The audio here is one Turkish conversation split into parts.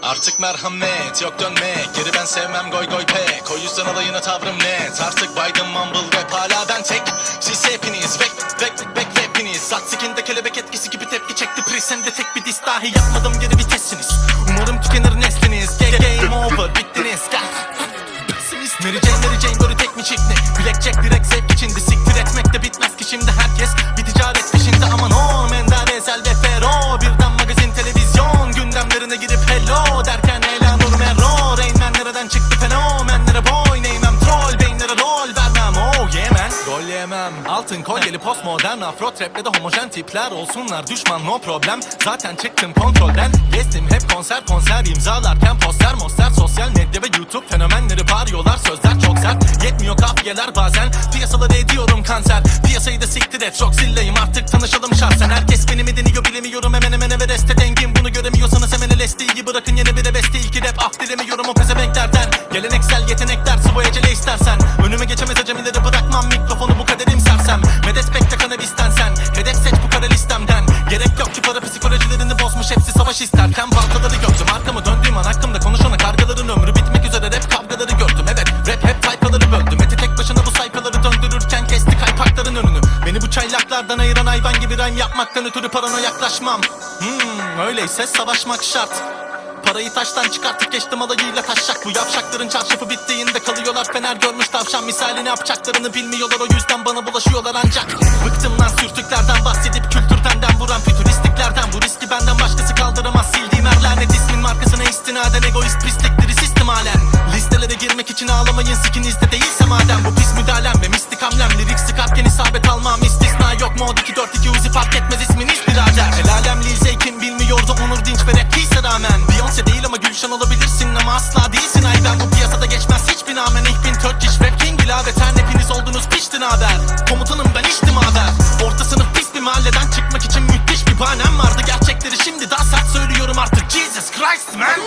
Artık merhamet yok dönmek. Geri ben sevmem goy goy pek. O yüzden alayına tavrım net. Artık Biden mumble rap hala ben tek. Siz hepiniz bek hepiniz. Sat sikinde kelebek etkisi gibi tepki çekti. Presende tek bir diss dahi yapmadım, geri vitessiniz. Umarım tükenir nesliniz. Game over bittiniz. Mary Jane böyle tek mi çift ne? Blackjack direkt zevk içinde. Siktir etmek de bitmez ki şimdi herkes bir ticaret peşinde. Aman o Mendar Ezel ve Fero. Birden magazin televizyon gündemlerine girip hello derken Elanur Merro. Rain Man nereden çıktı fenomenlere boy neymem. Troll beynlere rol vermem. Oh yeah man. Rol yemem. Altın kolyeli postmodern afro trap'le de homojen tipler olsunlar düşman no problem. Zaten çıktım kontrolden. Gezdim hep konser imzalarken poster sosyal medya ve YouTube fenomenleri bağırıyorlar. Sözler çok sert, yetmiyor kafiyeler bazen. Piyasaları ediyorum kanser. Piyasayı da siktir et, çok zilleyim artık tanışalım şahsen. Herkes beni mi deniyor bilemiyorum, hemen Everest'e dengim. Bunu göremiyorsanız hemen LSD'yi bırakın, yeni bir beste. İlki rap af dilemiyorum o pezevenklerden. Geleneksel yetenekler sıvı ecele istersen. Önüme geçemez acemileri bırakmam, mikrofonu bu kaderim sersem. Medet bekle kanabisten sen, hedef seç bu kara listemden. Gerek yok ki para psikolojilerini bozmuş, hepsi savaş isterken. Baltaları gördüm, arkamı döndüğüm an hakkımda konuşana kargaların ömrü bitmek üzere, rap kavgaları gördüm. Evet rap hep tayfaları böldü. Mete tek başına bu sayfaları döndürürken kesti kaypakların önünü. Beni bu çaylaklardan ayıran hayvan gibi rhyme yapmaktan ötürü parana yaklaşmam. Öyleyse savaşmak şart. Parayı taştan çıkartıp geçtim alayıyla taşacak. Bu yavşakların çarşafı bittiğinde kalıyorlar fener görmüş tavşan misali. Ne yapacaklarını bilmiyorlar, o yüzden bana bulaşıyorlar ancak. Bıktım lan sürtüklerden bahsedip kültürden vuran fütüristliklerden. Bu riski benden başkası kaldıramaz, sildiğim her lanet ismin markasına istinaden. Egoist pislikleri sistem halen. Listelere girmek için ağlamayın, sikinizde değilse madem. Bu pis müdahalem ve mistik hamlem. Lirik sıkarken isabet almam, istisna yok. Mod 242 Uzi fark etmez isminiz birader. El alem Lil Zeykin bilmiyordu Onur Dinç ve rap peace'e rağmen. Beyoncé değil ama Gülşen olabilirsin ama asla değilsin ay ben. Bu piyasada geçmez hiçbir namen. Ich bin Turkish rap king ilaveten. Hepiniz oldunuz piştin haber. Komutanım ben içtim haber. Orta sınıf pis bir mahalleden çıkmak için müthiş bir bahanem vardı. Gerçekleri şimdi daha sert söylüyorum artık. Jesus Christ man.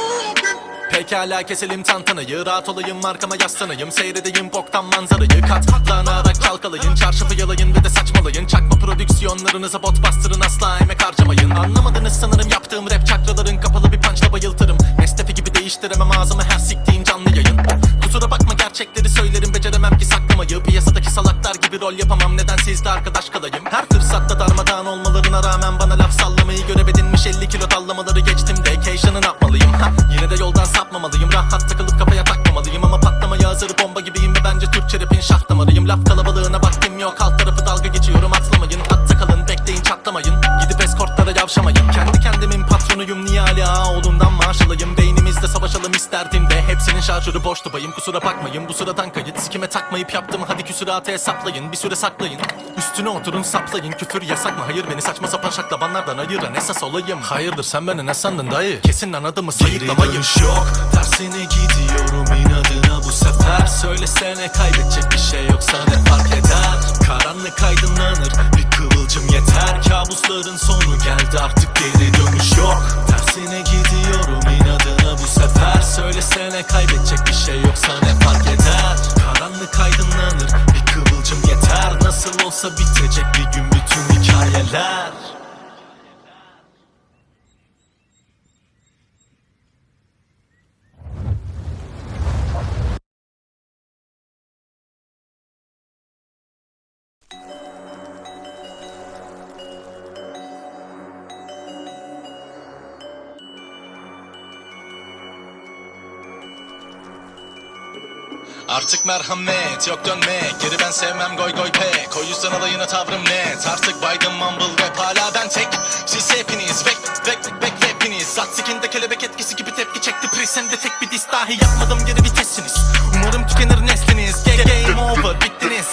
Pekala keselim tantanayı, rahat olayım markama yaslanayım. Seyredeyim boktan manzarayı, katlanarak çalkalayın. Çarşafı yalayın ve de saçmalayın. Çakma prodüksiyonlarınıza bot bastırın, asla emek harcamayın. Anlamadınız sanırım yaptığım rap çakraların kapalı bir punchla bayıltırım. Nestefi gibi değiştiremem ağzımı her siktiğim canlı yayın. Kusura bakma gerçekleri söylerim, beceremem ki saklamayı. Piyasadaki salaklar gibi rol yapamam, neden sizde arkadaş kalayım. Her fırsatta darmadağın olmalarına rağmen bana laf sallamayı görev edinmiş 50 kilo tallamaları geçtim. Vacation'ı ne yapmalıyım yine de yoldan sapmamalıyım. Rahat takılıp kafaya takmamalıyım ama patlamaya hazır bomba gibiyim ve bence Türkçe rapin şah damarıyım. Laf kalabalığına vaktim yok, alt tarafı dalga geçiyorum atlamayın. Hatta kalın bekleyin çatlamayın, gidip eskortlara yavşamayın. Kendi kendimin patronuyum, niye Ali Ağaoğlu'ndan maaş alayım. Beynimizde savaşalım isterdim de hepsinin şarjörü boştu bayım. Kusura bakmayın bu sıradan kayıt, sikime takmayıp yaptım hadi küsuratı hesaplayın. Bir süre saklayın, üstüne oturun saplayın. Küfür yasak mı? Hayır, beni saçma sapan şaklabanlardan ayıran esas olayım. Hayırdır sen beni ne sandın dayı? Kesin anadımı sayıklamayın. Geri dönüş yok, tersine gidiyorum inadına bu sefer. Söylesene kaybedecek bir şey yoksa ne fark eder? Karanlık aydınlanır, bir kıvılcım yeter. Kabusların sonu geldi artık, geri dönüş yok. Tersine gidiyorum inadına bu sefer. Söylesene kaybedecek bir şey yoksa ne fark eder? Karanlık aydınlanır, bir kıvılcım yeter. Nasıl olsa bitecek bir gün bütün hikayeler. Artık merhamet yok dönmek. Geri ben sevmem goy goy pek. O yüzden alayına tavrım net. Artık Biden mumble rap hala ben tek. Siz hepiniz bek hepiniz. Sat sikinde kelebek etkisi gibi tepki çekti. Presende tek bir diss dahi yapmadım, geri vitessiniz. Umarım tükenir nesliniz. Game over bittiniz.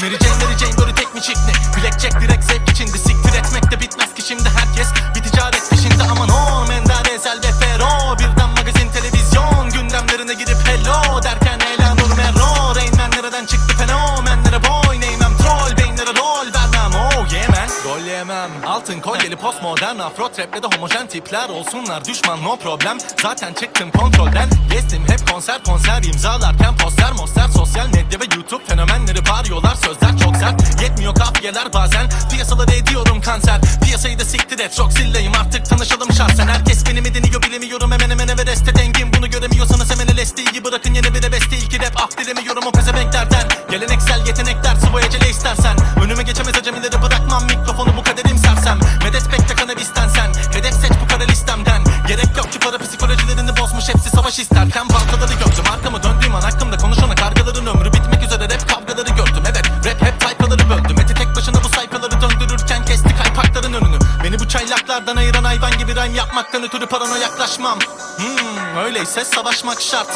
Mary Jane böyle tek mi çift ne? Blackjack direkt zevk içinde. Siktir etmek de bitmez ki şimdi herkes bir ticaret peşinde. Aman o Mendar Ezel ve Fero. Birden magazin televizyon gündemlerine girip hello derken Elanur Merro. Rain Man nereden çıktı fenomenlere boy neymem. Troll beynlere rol vermem. Oh yeah man. Rol yemem. Altın kolyeli postmodern afro trap'le de homojen tipler olsunlar düşman no problem. Zaten çıktım kontrolden, gezdim hep konser imzalarken poster monster. Sosyal medya ve YouTube fenomenleri bağırıyorlar, sözler çok sert. Yetmiyor kafiyeler bazen, piyasaları ediyorum kanser. Piyasayı da siktir et, çok zilleyim artık tanışalım şahsen. Herkes beni mi deniyor bilemiyorum, hemen hemen Everest'te dengim. Bunu göremiyorsanız hemen LSD'yi bırakın, yeni bir de beste. İlki rap af dilemiyorum o pezevenklerden. Geleneksel yetenekler sıvı ecele istersen. Önüme geçemez acemileri bırakmam, mikrofonu bu kaderim sersem. Medet bekle kanabisten sen, hedef seç bu kara listemden. Gerek yok ki para psikolojilerini bozmuş, hepsi savaş isterken. Baltaları gördüm, arkamı döndüğüm an hakkımda konuşana kargaların ömrü bitmek üzere, rap kavgaları gördüm. Evet rap hep tayfaları böldüm, eti tek başına bu sayfaları döndürürken kesti kaypakların önünü. Beni bu çaylaklardan ayıran hayvan gibi rhyme yapmaktan ötürü parana yaklaşmam. Öyleyse savaşmak şart.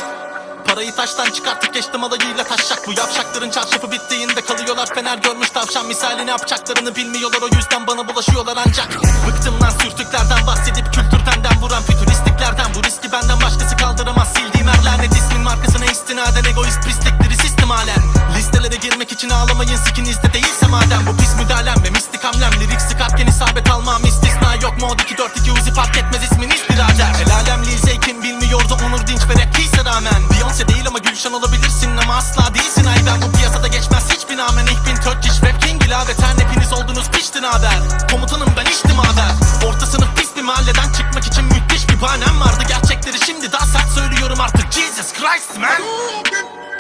Parayı taştan çıkartıp geçtim alayıyla taşacak. Bu yavşakların çarşafı bittiğinde kalıyorlar fener görmüş tavşan misali. Ne yapacaklarını bilmiyorlar, o yüzden bana bulaşıyorlar ancak. Bıktım lan sürtüklerden bahsedip kültürden vuran fütüristliklerden. Bu riski benden başkası kaldıramaz, sildiğim her lanet ismin markasına istinaden. Egoist pislikleri sistem halen. Listelere girmek için ağlamayın, sikinizde değilse madem. Bu pis müdahalem ve mistik hamlem, lirik sıkarken isabet almam istisna yok. Mod 242 Uzi fark etmez isminiz birader. El alem Lil Zey kim bilmiyordu Onur Dinç ve rap değilse rağmen. Beyoncé değil ama Gülşen olabilirsin ama asla değilsin ay ben. Bu piyasada geçmez hiçbir namen, ich bin Turkish rap king ilaveten. Hepiniz oldunuz piştin haber. Komutanım ben içtim haber. Orta sınıf pis bir mahalleden çıkmak için müthiş bir bahanem vardı. Gerçekleri şimdi daha sert söylüyorum artık, Jesus Christ man.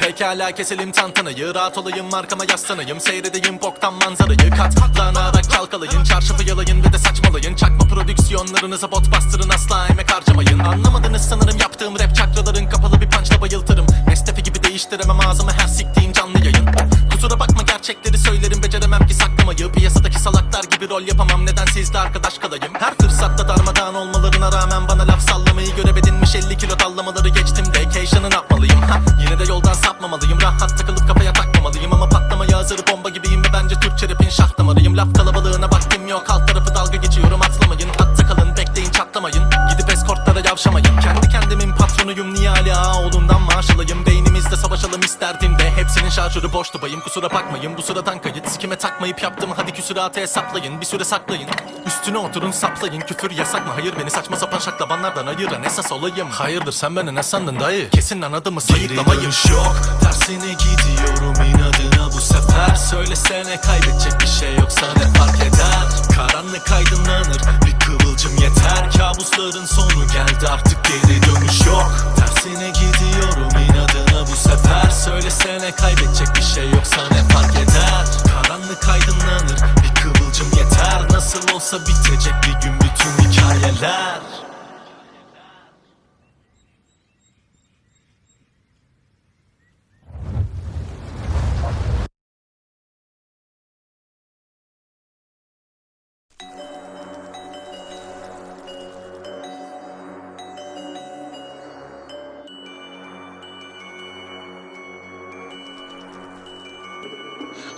Pekala keselim tantanayı, rahat olayım markama yaslanayım. Seyredeyim boktan manzarayı, katlanarak çalkalayın. Çarşafı yalayın ve de saçmalayın. Çakma prodüksiyonlarınıza bot bastırın, asla emek harcamayın. Anlamadınız sanırım yaptığım rap, çakraların kapalı bir punchla bayıltırım. Nestefi gibi değiştiremem ağzımı her siktiğim canlı yayın. Kusura bakma gerçekleri söylerim, beceremem ki saklamayı. Piyasadaki salaklar gibi rol yapamam, neden sizde arkadaş kalayım. Her fırsatta darmadağın olmalarına rağmen bana laf sallamayı görev edinmiş 50 kilo dallamaları geçtim. Vacation'ı ne yapmalıyım ha? Yine de yoldan sapmamalıyım, rahat takılıp kafaya takmamalıyım. Ama patlamaya hazır bomba gibiyim ve bence Türkçe rapin şah damarıyım. Laf kalabalığına vaktim yok, alt tarafı dalga geçiyorum, atlamayın. Hatta kalın bekleyin çatlamayın, gidip eskortlara yavşamayın. Kendi kendimin patronuyum, niye Ali Ağaoğlu'ndan maaş alayım. Beynimizde savaşalım isterdim de hepsinin şarjörü boştu bayım. Kusura bakmayın bu sıradan kayıt, sikime takmayıp yaptım, hadi küsuratı hesaplayın. Bir süre saklayın, üstüne oturun saplayın. Küfür yasak mı? Hayır, beni saçma sapan şaklabanlardan ayıran esas olayım. Hayırdır sen beni ne sandın dayı? Kesin anadımı sayıklamayın. Yok, tersine gidiyorum inadına bu sefer. Söylesene kaybedecek bir şey yoksa ne fark eder? Karanlık aydınlanır, bir kıvılcım yeter. Kabusların sonu geldi, artık geri dönüş yok. Tersine gidiyorum inadına bu sefer. Söylesene kaybedecek bir şey yoksa ne fark eder? Karanlık aydınlanır, bir kıvılcım yeter. Nasıl olsa bitecek bir gün bütün hikayeler.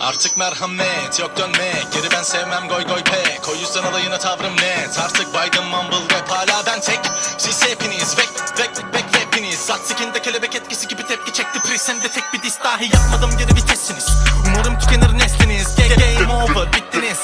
Artık merhamet yok dönmek, geri ben sevmem goy goy pek. O yüzden alayına tavrım net, artık Biden mumble rap. Hala ben tek, siz hepiniz vek hepiniz. Sat sikinde kelebek etkisi gibi tepki çekti pris. Hem de tek bir diss dahi yapmadım, geri vitessiniz. Umarım tükenir nesliniz, game over, bittiniz.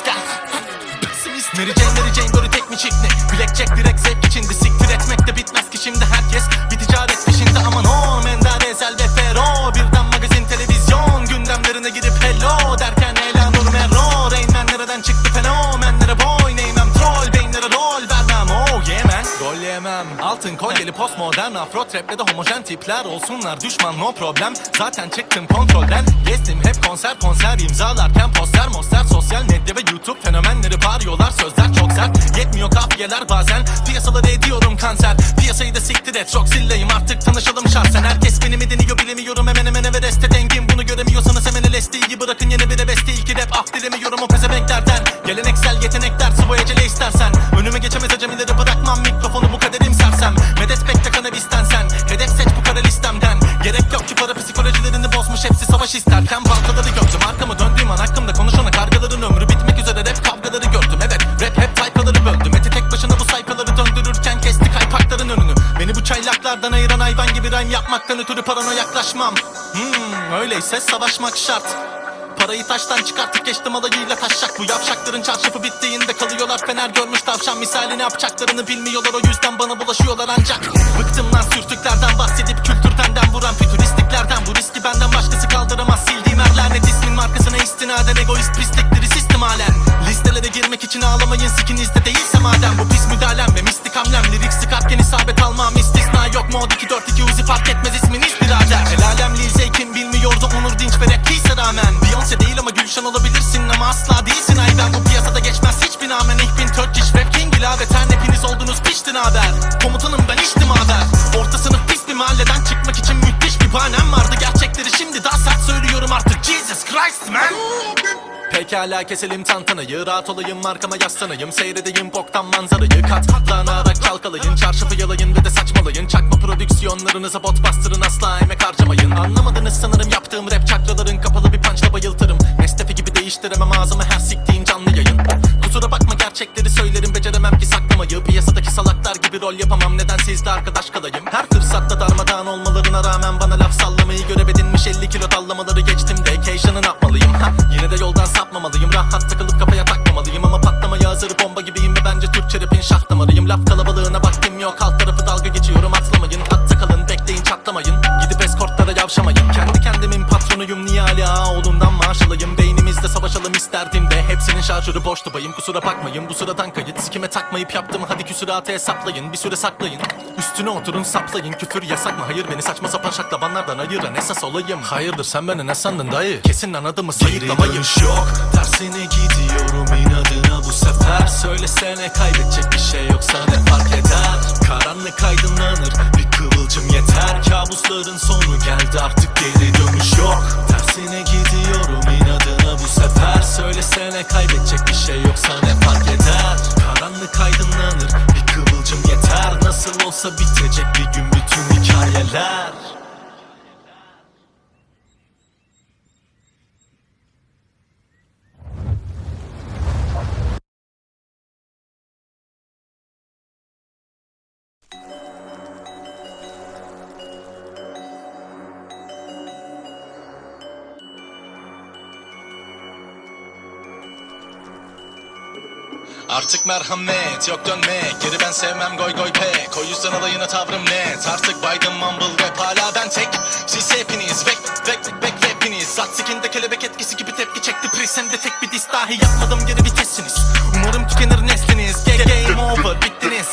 Pessimist Mary Jane böyle tek mi çift ne? Blackjack direkt zevk içindi, siktir etmek de bitmez ki şimdi. Herkes bir ticaret peşinde, aman o Mendar Ezel ve Fero. Birden magazin televizyon gündemlerine girip hello derken Elanur Merro. Rain Man nereden çıktı fenomenlere boy neymem. Troll beyinlere rol vermem, oh yeah man. Rol yemem, altın kolyeli postmodern afro trap'le de homojen tipler olsunlar düşman no problem. Zaten çıktım kontrolden, gezdim hep konser imzalarken poster monster. Sosyal medya ve YouTube fenomenleri bağırıyorlar, sözler çok sert. Yetmiyor kafiyeler bazen, piyasaları ediyorum kanser. Piyasayı da siktir et, çok zilleyim artık tanışalım şahsen. Herkes beni mi deniyor bilemiyorum, hemen hemen Everest'te dengim. Bunu göremiyorsanız hemen LSD'yi bırakın, yeni bir de beste. İlki rap af dilemiyorum o pezevenklerden. Geleneksel yetenekler sıvı ecele istersen. Önüme geçemez acemileri bırakmam, mikrofonu bu kaderim sersem. Medet bekle kanabisten sen, hedef seç bu kara listemden. Gerek yok ki para psikolojilerini bozmuş, hepsi savaş isterken. Baltaları gördüm, arkamı döndüğüm an hakkımda konuşana kargaların ömrü bitmek üzere, rap kavgaları gördüm. Evet rap hep tayfaları böldüm, eti tek başına bu sayfaları döndürürken kesti kaypakların önünü. Beni bu çaylaklardan ayıran hayvan gibi rhyme yapmaktan ötürü parana yaklaşmam. Öyleyse savaşmak şart. Parayı taştan çıkartıp geçtim alayıyla taşacak. Bu yavşakların çarşafı bittiğinde kalıyorlar fener görmüş tavşan misali. Ne yapacaklarını bilmiyorlar, o yüzden bana bulaşıyorlar ancak. Bıktım lan sürtüklerden bahsedip kültürden vuran fütüristliklerden. Bu riski benden başkası kaldıramaz, sildiğim her lanet ismin markasına istinaden. Egoist pislikleri sistem halen. Listelere girmek için ağlamayın, sikinizde değilse madem. Bu pis müdahalem ve mistik hamlem, lirik sıkarken isabet almam istisna yok. Mod 242 Uzi fark etmez isminiz birader. El alem Lil Zey kim bilmiyordu Onur Dinç ve rap değilse rağmen. Beyoncé değil ama Gülşen olabilirsin ama asla değilsin ay ben. Bu piyasada geçmez hiçbir namen. Ich bin Turkish rap king ilaveten, hepiniz oldunuz piştin haber. Komutanım ben içtim haber. Orta sınıf pis bir mahalleden çıkmak için müthiş bir bahanem vardı. Gerçekleri şimdi daha sert söylüyorum artık, Jesus Christ man. Pekala keselim tantanayı, rahat olayım arkama yaslanayım. Seyredeyim boktan manzarayı, katlanarak çalkalayın. Çarşafı yalayın ve de saçmalayın. Çakma prodüksiyonlarınıza bot bastırın, asla emek harcamayın. Anlamadınız sanırım yaptığım rap, çakraların kapalı bir punchla bayıltırım. Nestefi gibi değiştiremem ağzımı her siktiğin canlı yayın. Kusura bakma gerçekleri söylerim, beceremem ki saklamayı. Piyasadaki salaklar gibi rol yapamam, neden sizle arkadaş kalayım. Her fırsatta darmadağın olmalarına rağmen bana laf sallamayı görev edinmiş 50 kilo dallamaları geçtim. Vacation'ı yapmalıyım yine de yoldan sapmamalıyım. Rahat takılıp kafaya takmamalıyım ama patlamaya hazır bomba gibiyim ve bence Türkçe rapin şah damarıyım. Laf kalabalığına vaktim yok, alt tarafı dalga geçiyorum, atlamayın. Hatta kalın bekleyin çatlamayın, gidip eskortlara yavşamayın. Kendi kendimin patronuyum, niye hala oğlundan maaş alayım. Beynimizde savaşalım isterdim de hepsinin şarjörü boştu bayım. Kusura bakmayın bu sıradan kayıt, sikime takmayıp yaptım hadi küsuratı hesaplayın. Bir süre saklayın, üstüne oturun saplayın. Küfür yasak mı? Hayır, beni saçma sapan şaklabanlardan ayıran esas olayım. Hayırdır sen beni ne sandın dayı? Kesin anladığımı sayıklamayın. Yok, tersine gidiyorum inadına bu sefer. Söylesene kaybedecek bir şey yoksa ne fark eder? Karanlık aydınlanır, bir kıvılcım yeter. Kabusların sonu geldi, artık geri dönüş yok. Tersine gidiyorum inadına bu sefer. Söylesene kaybedecek bir şey yoksa ne fark eder? Karanlık aydınlanır, bir kıvılcım yeter. Nasıl olsa bitecek bir gün bütün hikayeler. Artık merhamet yok dönmek, geri ben sevmem goy goy pek. O yüzden alayına tavrım net, artık Biden mumble rap hala ben tek. Siz hepiniz vek hepiniz. Zat sikinde kelebek etkisi gibi tepki çekti presende tek bir diss dahi yapmadım, geri vitesiniz. Umarım tükenir nesliniz, game over bittiniz.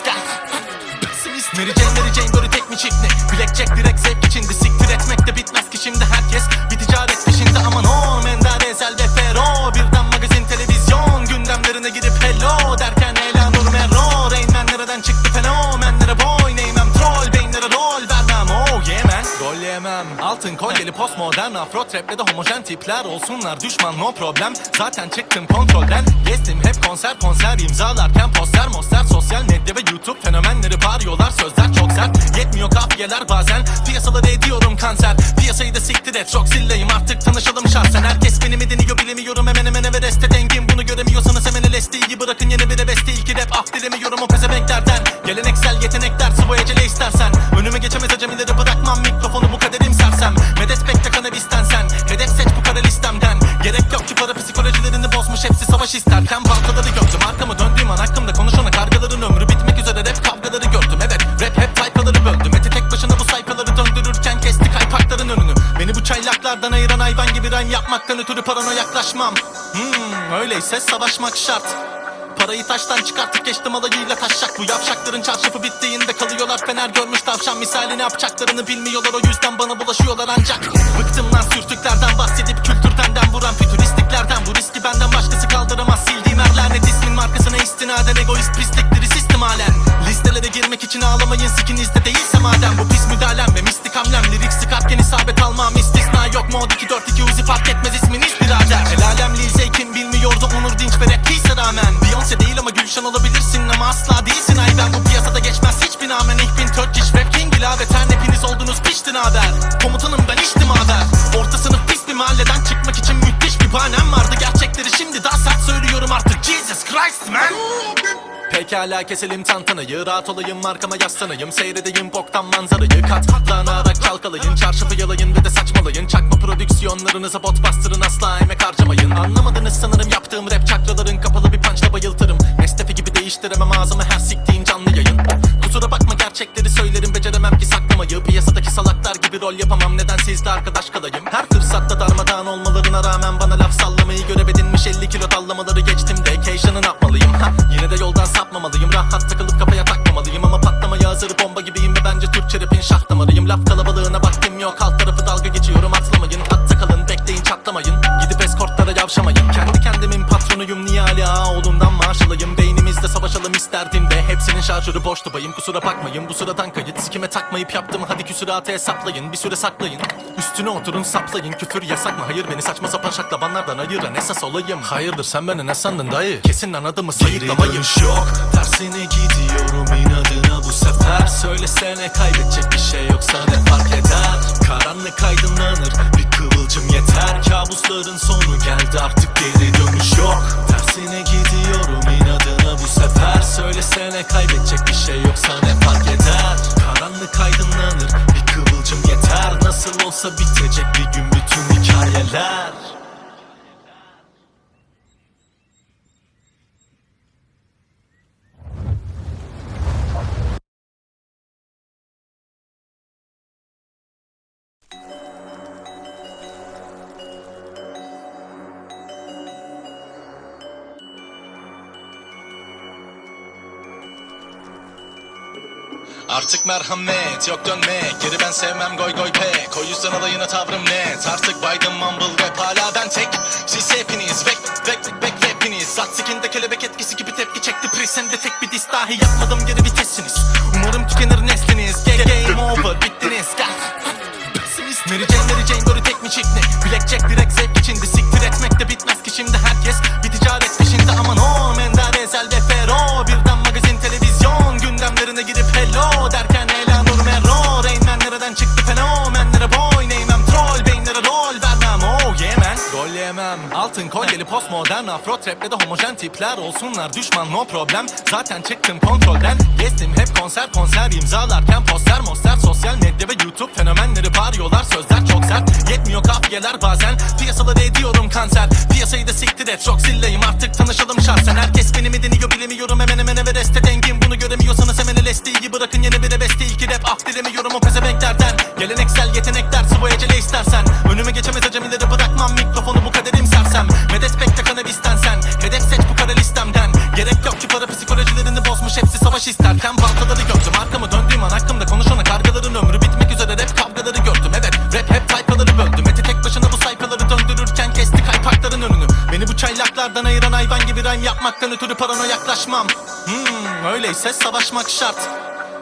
Mary Jane böyle tek mi çift ne? Blackjack direkt zevk içindi, siktir etmek de bitmez ki şimdi herkes bir ticaret peşinde. Aman o Mendar Ezel ve Fero, birden magazin televizyon gündemlerine girip hello derken Elanur Merro. Rain Man nereden çıktı fenomenlere boy neymem, troll beyinlere rol vermem. Oh yeah man, rol yemem. Altın kolyeli postmodern afro trap ve de homojen tipler olsunlar düşman no problem. Zaten çıktım kontrolden, gezdim hep konser imzalarken poster moster. Sosyal medya ve YouTube fenomenleri bağırıyorlar, sözler çok sert, yetmiyor kafiyeler bazen. Piyasaları ediyorum kanser, piyasayı da siktir et, çok zilleyim artık tanışalım şahsen. Herkes beni mi deniyor bilemiyorum, hemen hemen Everest'te dengim. Bunu göremiyorsanız hemen LSD'yi bırakın, yeni bir beste ilki rap. Ah dilemiyorum o pezevenklerden, geleneksel yetenekler sıvı ecele istersen. Önüme geçemez acemileri bırakmam, mikrofonu bu kaderim sersem. Medet bekle kanabisten sen, hedef seç bu kara listemden. Gerek yok ki para psikolojilerini bozmuş hepsi savaş isterken. Baltaları gördüm arkamı döndüğüm an hakkımda konuşana kargaların ömrü bitmek üzere rap kavgaları gördüm. Evet rap hep tayfaları böldü, Mete tek başına bu sayfaları döndürürken kesti kaypakların önünü. Beni bu çaylaklardan ayıran hayvan gibi rhyme yapmaktan ötürü parana yaklaşmam. Öyleyse savaşmak şart. Parayı taştan çıkartıp geçtim alayıyla taşacak. Bu yavşakların çarşafı bittiğinde kalıyorlar fener görmüş tavşan misali. Ne yapacaklarını bilmiyorlar, o yüzden bana bulaşıyorlar ancak. Bıktım lan sürtüklerden bahsedip kültürden vuran fütüristliklerden. Bu riski benden başkası kaldıramaz, sildiğim her lanet ismin markasına istinaden. Egoist pislikleri sistem halen. Listelere girmek için ağlamayın, sikinizde değilse madem. Bu pis müdahalem ve mistik hamlem, lirik sıkarken isabet almam istisna yok. Mod 242 Uzi fark etmez isminiz birader. El alem Lil Zey kim bilmiyordu Onur Dinç ve rap değilse rağmen. Beyoncé değil ama Gülşen olabilirsin ama asla değilsin ay ben. Bu piyasada geçmez hiçbir namen. Ich bin Turkish rap king ilaveten, hepiniz oldunuz piştin haber. Komutanım ben içtim haber. Orta sınıf pis bir mahalleden çıkmak için müthiş bir bahanem vardı. Gerçekleri şimdi daha sert söylüyorum artık, Jesus Christ man. Pekala keselim tantanayı, rahat olayım arkama yaslanayım. Seyredeyim boktan manzarayı, katlanarak çalkalayın. Çarşafı yalayın ve de saçmalayın. Çakma prodüksiyon prodüksiyonlarınıza bot bastırın, asla emek harcamayın. Anlamadınız sanırım yaptığım rap, çakraların kapalı bir punchla bayıltırım. Nestefi gibi değiştiremem ağzımı her siktiğin canlı yayın. Kusura bakma gerçekleri söylerim, beceremem ki saklamayı. Piyasadaki salaklar gibi rol yapamam, neden sizle arkadaş kalayım. Her fırsatta darmadağın olmalarına rağmen bana laf sallamayı görev edinmiş 50 kilo tallamaları geçtim de occasion'ı ne yapmalıyım? Yine de yoldan sapmamalıyım, rahat takılıp kafaya takmamalıyım. Ama patlamaya hazır bomba gibiyim ve bence Türkçe rapin şah damarıyım. Laf kalabalığına vaktim yok, alt tarafı dalga geçiyorum, atlamayın. Hatta kalın, bekleyin, çatlamayın. Gidip eskortlara yavşamayın. Kendi kendimin patronuyum, niye hala oğlundan maaş alayım? Beynimizde savaşalım isterdim de hepsinin şarjörü boştu bayım. Kusura bakmayın bu sıradan kayıt, sikime takmayıp yaptım, hadi küsuratı hesaplayın. Bir süre saklayın, üstüne oturun saplayın. Küfür yasak mı? Hayır, beni saçma sapan şaklabanlardan ayıran esas olayım. Hayırdır sen beni ne sandın dayı? Kesin anladığımı sayıklamayın. Yok, tersine gidiyorum inadına bu sefer. Söylesene kaybedecek bir şey yoksa ne fark eder? Karanlık aydınlanır, bir kıvılcım yeter. Kabusların sonu geldi, artık geri dönüş yok. Tersine gidiyorum inadına bu sefer. Söylesene kaybedecek bir şey yoksa ne fark eder? Karanlık aydınlanır, bir kıvılcım yeter. Nasıl olsa bitecek bir gün bütün hikayeler. Artık merhamet yok dönmek, geri ben sevmem goy goy pek. O yüzden alayına tavrım net, artık baydım mumble rap, hala ben tek. Siz hepiniz vek hepiniz Sat sikinde kelebek etkisi gibi tepki çekti presende, tek bir diss dahi yapmadım, geri vitesiniz. Umarım tükenir nesliniz, game over, bittiniz. Mary Jane böyle tek mi çift mi? Blackjack direkt zevk içinde, siktir etmek de bitmez ki şimdi herkes bir ticaret peşinde. Aman o Mendar Ezel ve Fero, birden magazin televizyon gündemlerine girip hello derken Elanur Merro. Rain Man nereden çıktı fenomenlere boy neymem, troll beynlere rol vermem. Oh yeah man, rol yemem. Altın kolyeli postmodern afro traple de homojen tipler olsunlar düşman, no problem. Zaten çıktım kontrolden, gezdim hep konser imzalarken poster sosyal medya ve YouTube fenomenleri bağırıyorlar, sözler çok sert, yetmiyor kafiyeler bazen. Piyasaları ediyorum kanser, piyasayı da siktir et, çok zilleyim artık tanışalım şahsen. Herkes beni mi deniyor bilemiyorum, hemen Everest'e dengim. Bunu göremiyorsanız hemen LSD'yi bırakın, yeni bir beste. İlki rap af dilemiyorum o pezevenklerden. Geleneksel yetenekler sıvı ecele istersen. Önüme geçemez acemileri bırakmam, mikrofonu bu kaderim sersem. Medet bekle kanabisten sen, hedef seç bu kara listemden. Gerek yok ki para psikolojilerini bozmuş, hepsi savaş isterken. Baltaları gördüm, arkamı döndüğüm an hakkımda konuşana kargaların ömrü bitmek üzere, rap kavgaları gördüm. Evet rap hep tayfaları böldü, Mete tek başına bu sayfaları döndürürken kesti kaypakların önünü. Beni bu çaylaklardan ayıran hayvan gibi rhyme yapmaktan ötürü parana yaklaşmam. Öyleyse savaşmak şart.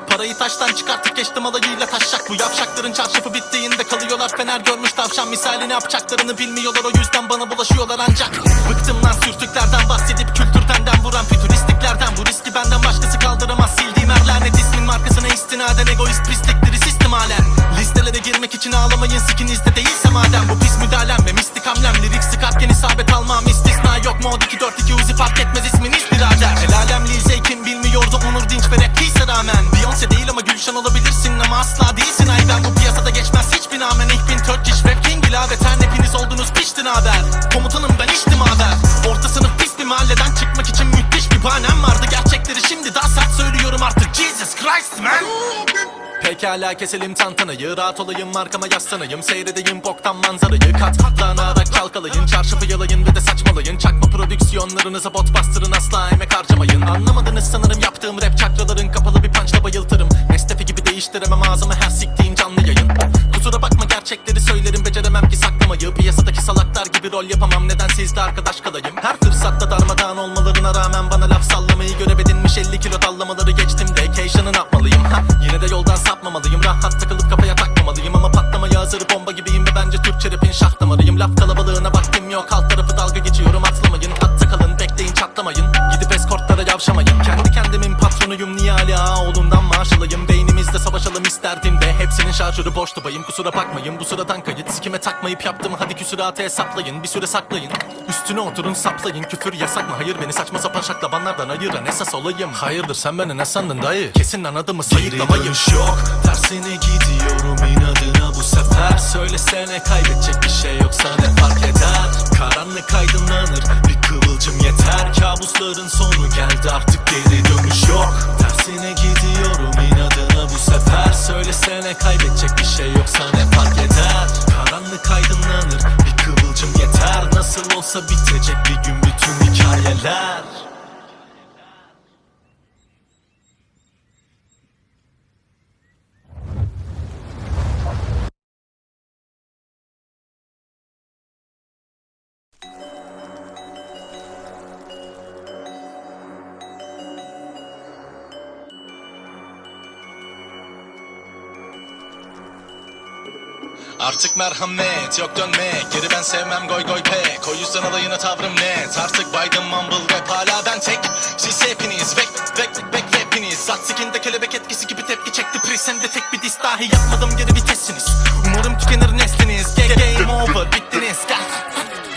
Parayı taştan çıkartıp geçtim alayıyla taşacak. Bu yavşakların çarşafı bittiğinde kalıyorlar fener görmüş tavşan misali, ne yapacaklarını bilmiyorlar, o yüzden bana bulaşıyorlar ancak. Bıktım lan sürtüklerden bahsedip kültürden vuran fütüristliklerden. Bu riski benden başkası kaldıramaz, sildiğim her lanet ismin markasına istinaden. Egoist pislikleri sistem halen. Listelere girmek için ağlamayın, sikinizde değilse madem. Bu pis müdahalem ve mistik hamlem, lirik sıkarken isabet almam istisna yok. Mod 242 Uzi fark etmez isminiz birader. El alem Lil Zey kim bilmiyordu, Onur Dinç ve rap peace'e rağmen. Beyoncé değil ama Gülşen olabilirsin ama asla değilsin ay ben. Bu piyasada geçmez hiçbir namen, ich bin Turkish rap king ilaveten. Hepiniz oldunuz piştin haber, komutanım ben içtim haber. Orta sınıf pis bir mahalleden çıkmak için müthiş bir bahanem vardı. Gerçekleri şimdi daha sert söylüyorum artık, Jesus Christ man. Pekala keselim tantanayı, rahat olayım arkama yaslanayım. Seyredeyim boktan manzarayı, katlanarak çalkalayın. Çarşafı yalayın ve de saçmalayın. Çakma prodüksiyonlarınıza bot bastırın, asla emek harcamayın. Anlamadınız sanırım yaptığım rap, çakraların kapalı bir punchla bayıltırım. Nestefi gibi değiştiremem ağzımı her siktiğin canlı yayın. Kusura bakma gerçekleri söylerim, beceremem ki saklamayı. Piyasadaki salaklar gibi rol yapamam, neden sizle arkadaş kalayım. Her fırsatta darmadağın olmalarına rağmen bana laf sallamayı görev edinmiş 50 kilo tallamaları geçtim de occasion'ı ne yapmalıyım? Yine de yoldan sapmamalıyım, rahat takılıp kafaya takmamalıyım. Ama patlamaya hazır bomba gibiyim ve bence Türkçe rapin şah damarıyım. Laf kalabalığına vaktim yok, alt tarafı dalga geçiyorum, atlamayın. Hatta kalın, bekleyin, çatlamayın. Gidip eskortlara yavşamayın. Kendi kendimin patronuyum, niye hala oğlundan maaş alayım? Beynimizde savaşalım isterdim de hepsinin şarjörü boştu bayım, kusura bakmayın. Bu sıradan kayıt sikime takmayıp yaptım, hadi küsuratı hesaplayın. Bir süre saklayın, üstüne oturun saplayın. Küfür yasak mı? Hayır, beni saçma sapan şaklabanlardan ayıran esas olayım. Hayırdır sen beni ne sandın dayı? Kesin anladın mı sayıklamayın. Geri dönüş yok, tersine gidiyorum inadına bu sefer. Söylesene kaybedecek bir şey yoksa ne fark eder? Karanlık aydınlanır, bir kıvılcım yeter. Kabusların sonu geldi, artık geri dönüş yok. Tersine gidiyorum inadına bu sefer. Söylesene kaybedecek bir şey yoksa ne fark eder? Karanlık aydınlanır, bir kıvılcım yeter. Nasıl olsa bitecek bir gün bütün hikayeler. Artık merhamet yok dönmek, geri ben sevmem goy goy pek. O yüzden alayına tavrım net, artık baydım mumble rap, hala ben tek. Siz hepiniz vek hepiniz. Zat sikinde kelebek etkisi gibi tepki çekti prisen de tek bir diss dahi yapmadım, geri vitessiniz. Umarım tükenir nesliniz, game over bittiniz. Gel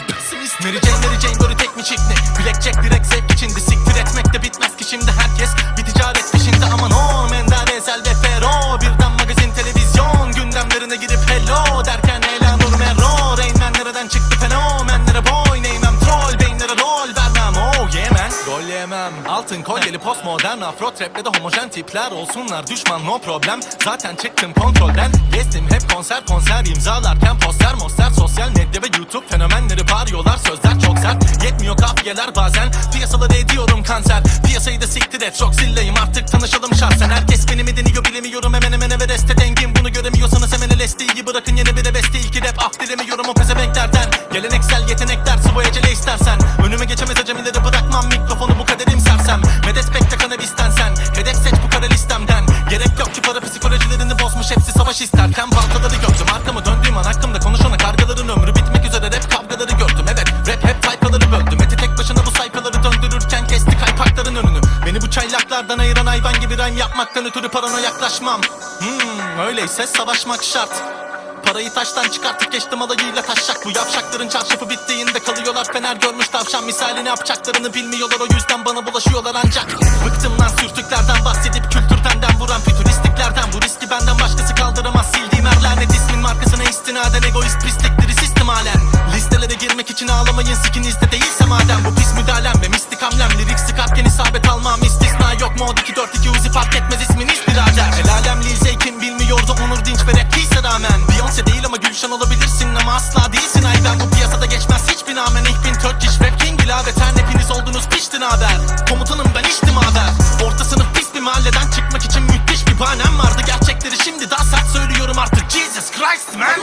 pessimist. Mary Jane böyle tek mi çift mi? Blackjack direkt zevk içinde, siktir etmek de bitmez ki şimdi herkes bir ticaret peşinde. Aman o Mender Ezel ve Fero, birden magazin televizyon gündemlerine girip hello derken Elanur Merro. Rain Man nereden çıktı fenomenlere boy neymem, troll beyinlere rol vermem. Oh yeah man, rol yemem. Altın kolyeli postmodern afro traple de homojen tipler olsunlar düşman, no problem. Zaten çıktım kontrolden, gezdim hep konser imzalarken poster monster. Sosyal medya ve YouTube fenomenleri bağırıyorlar, sözler çok sert, yetmiyor kafiyeler bazen. Piyasaları ediyorum kanser, piyasayı da siktir et, çok zilleyim artık tanışalım şahsen. Herkes beni mi deniyor bilemiyorum, hemen hemen Everest'te dengim. Bunu göremiyorsanız hemen LSD'yi bırakın, yeni bir beste ilki rap af dilemiyorum o pezevenklerden. Geleneksel yetenekler sıvı ecele istersen, önüme geçemez acemileri bırakmam, mikrofonu bu kaderim sersem. Medet bekle kanabisten sen, hedef seç bu kara listemden. Gerek yok ki para psikolojilerini bozmuş, hepsi savaş isterken. Baltaları gördüm, arkamı döndüğüm an hakkımda konuşana kargaların ömrü bitmek üzere, rap kavgaları gördüm. Evet rap hep tayfaları böldü, Mete tek başına bu sayfaları döndürürken kesti kaypakların önünü. Beni bu çaylaklardan ayıran hayvan gibi rhyme yapmaktan ötürü parana yaklaşmam. Öyleyse savaşmak şart. Parayı taştan çıkartıp geçtim alayıyla taşacak. Bu yavşakların çarşafı bittiğinde kalıyorlar fener görmüş tavşan misali, ne yapacaklarını bilmiyorlar, o yüzden bana bulaşıyorlar ancak. Bıktım lan sürtüklerden bahsedip kültürden vuran fütüristliklerden. Bu riski benden başkası kaldıramaz, sildiğim her lanet ismin markasına istinaden. Egoist pislikleri sistem halen, listelere girmek için ağlamayın sikinizde değilse madem. Bu pis müdahalem ve mistik hamlem, lirik sıkarken isabet almam istisna yok. Mod 242 Uzi fark etmez isminiz birader. El alem Lil Zeykin bilmiyordu Onur Dinç ve rap değilse rağmen. Beyoncé değil ama Gülşen olabilirsin ama asla değilsin ay ben. Bu piyasada geçmez hiçbir namen, ich bin Turkish rap king ilaveten. Hepiniz oldunuz piştin haber, komutanım ben içtim haber. Orta sınıf pis bir mahalleden çıkmak için müthiş bir bahanem vardı. Gerçekleri şimdi daha sert söylüyorum artık, Jesus Christ man.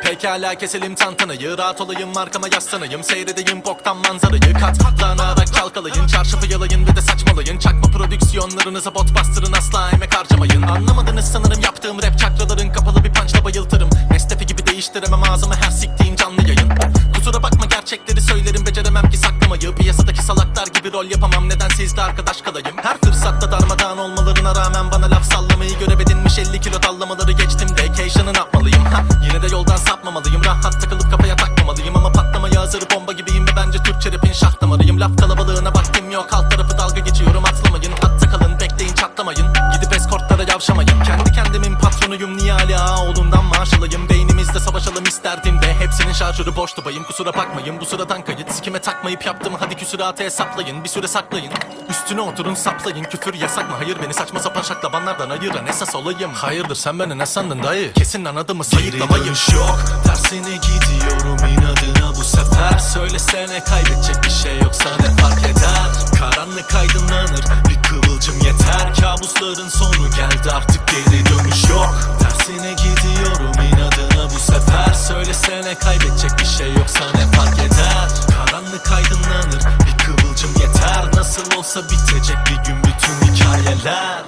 Pekala keselim tantanayı, rahat olayım arkama yaslanayım. Seyredeyim boktan manzarayı, katlanarak çalkalayın. Çarşafı yalayın ve de saçmalayın. Çakma prodüksiyonlarınıza bot bastırın, asla emek harcamayın. Anlamadınız sanırım yaptığım rap, çakraların kapalı bir punchla bayıltırım. Nestefi gibi değiştiremem ağzımı her siktiğim canlı yayın. Kusura bakma gerçekleri söylerim, beceremem ki saklamayı. Piyasadaki salaklar gibi rol yapamam, neden sizde arkadaş kalayım. Her fırsatta darmadağın olmalarına rağmen bana laf sallamayı görev edinmiş 50 kilo dallamaları geçtim. Vacation'ı ne yapmalıyım ha? Yine de yoldan sapmamalıyım, rahat takılıp kafaya takmamalıyım. Ama patlamaya hazır bomba gibiyim ve bence Türkçe rapin şah damarıyım. Laf kalabalığına vaktim yok, alt tarafı dalga geçiyorum, atlamayın. Hatta kalın bekleyin çatlamayın, gidip eskortlara yavşamayın. Kendi kendimin patronuyum, niye hala oğlundan maaş alayım. Beynimizde savaşalım isterdim de hepsinin şarjörü boştu bayım, kusura bakmayın. Bu sıradan kayıt sikime takmayıp yaptım, hadi küsuratı hesaplayın. Bir süre saklayın, üstüne oturun saplayın. Küfür yasak mı? Hayır, beni saçma sapan şaklabanlardan ayıran esas olayım. Hayırdır sen beni ne sandın dayı? Kesin anladın mı sayıklamayın. Geri dönüş yok, tersine gidiyorum inadına bu sefer. Söylesene kaybedecek bir şey yoksa ne fark eder? Karanlık aydınlanır, bir kıvılcım yeter. Kabusların sonu geldi, artık geri dönüş yok. Tersine gidiyorum inadına bu sefer. Söylesene kaybedecek bir şey yoksa ne fark eder? Karanlık aydınlanır, bir kıvılcım yeter. Nasıl olsa bitecek bir gün bütün hikayeler.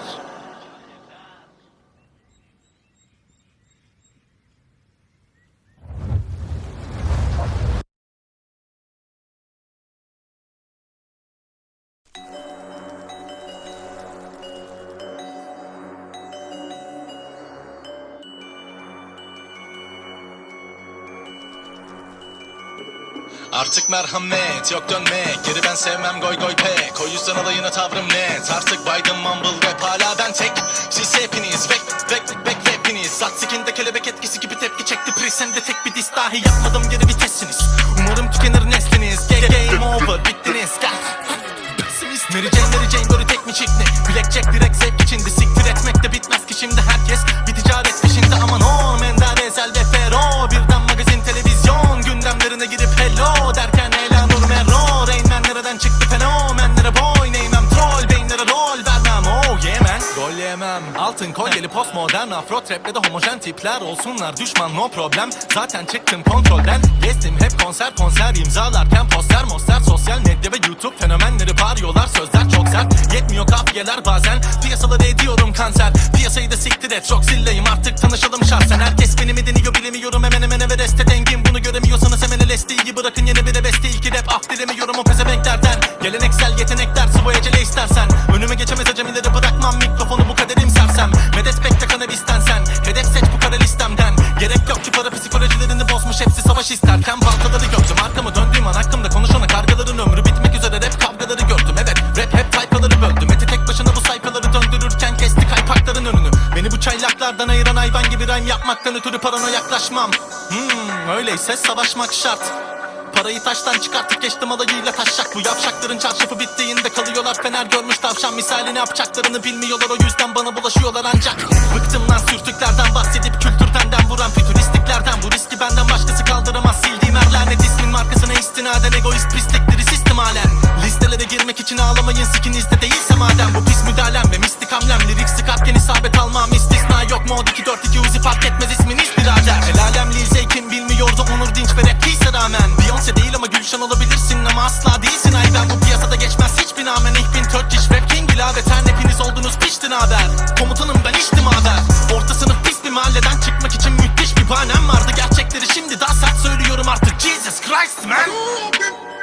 Artık merhamet yok dönmek. Geri ben sevmem goy goy pek. O yüzden alayına tavrım net. Artık Biden mumble rap hala ben tek. Siz hepiniz vek hepiniz. Sat sikinde kelebek etkisi gibi tepki çekti Sen de tek bir diss dahi yapmadım geri vitesiniz. Umarım tükenir nesliniz. Game over bittiniz. Mary Jane böyle tek mi çekti? Blackjack direkt zevk içindi. Siktir etmek de bitmez ki şimdi herkes bir ticaret peşinde. Aman o Menderes el ve Fero. Birden magazin televizyon gündemlerine girip hello derken Elanur Mero. Rain Man nereden çıktı fenomenlere boy neymem troll beyinlere rol vermem oh yeah man. Rol yemem altın kolyeli postmodern afro trap'le de homojen tipler olsunlar düşman no problem. Zaten çıktım kontrolden gezdim hep konser imzalarken poster sosyal medya ve YouTube fenomenleri bağırıyorlar sözler çok sert. Yetmiyor kafiyeler bazen piyasaları ediyorum kanser. Piyasayı da siktir et çok zilleyim artık tanışalım şahsen. Herkes beni mi deniyor bilemiyorum hemen Everest'e dengim. Bunu göremiyorsanız hemen LSD'yi bırakın yeni bir beste. İlki rap af dilemiyorum o pezevenklerden. Geleneksel yetenekler sıvı ecele istersen. Önüme geçemez acemileri bırakmam mikrofonu bu kaderim sersem. Medet bekle kanabisten sen. Hedef seç bu kara listemden. Gerek yok ki para psikolojilerini bozmuş hepsi savaş isterken. Baltaları gördüm arkamı döndüğüm an hakkımda konuşana kargaların ömrü bitmek üzere rap kavgaları gördüm. Evet rap tayfaları böldüm. Eti tek başına bu sayfaları döndürürken kesti kaypakların önünü. Beni bu çaylaklardan ayıran hayvan gibi rhyme yapmaktan ötürü parano yaklaşmam. Öyleyse savaşmak şart. Parayı taştan çıkartıp geçtim alayıyla taşacak. Bu yavşakların çarşafı bittiğinde kalıyorlar fener görmüş tavşan misali. Ne yapacaklarını bilmiyorlar o yüzden bana bulaşıyorlar ancak. Bıktım lan sürtüklerden bahsedip kültürden vuran fütüristiklerden. Bu riski benden başkası kaldıramaz sildiğim her lanet ismin markasına istinaden. Egoist pislikleri sistem halen. Listelere girmek için ağlamayın sikinizde değilse madem. Bu pis müdahalem ve mistik hamlem. Lirik sıkarken isabet almam istisna yok. Mod 242 Uzi fark etmez isminiz birader. El alem Lil Zey kim bilmiyordu Onur Dinç ve rap değilse rağmen. Beyoncé değil ama Gülşen olabilirsin ama asla değilsin ay ben. Bu piyasada geçmez hiçbir namen. Ich bin Turkish rap king ilaveten hepiniz oldunuz piştin haber. Komutanım ben içtim haber. Orta sınıf pis bir mahalleden çıkmak için müthiş bir bahanem vardı. Gerçekleri şimdi daha sert söylüyorum artık. Jesus Christ man.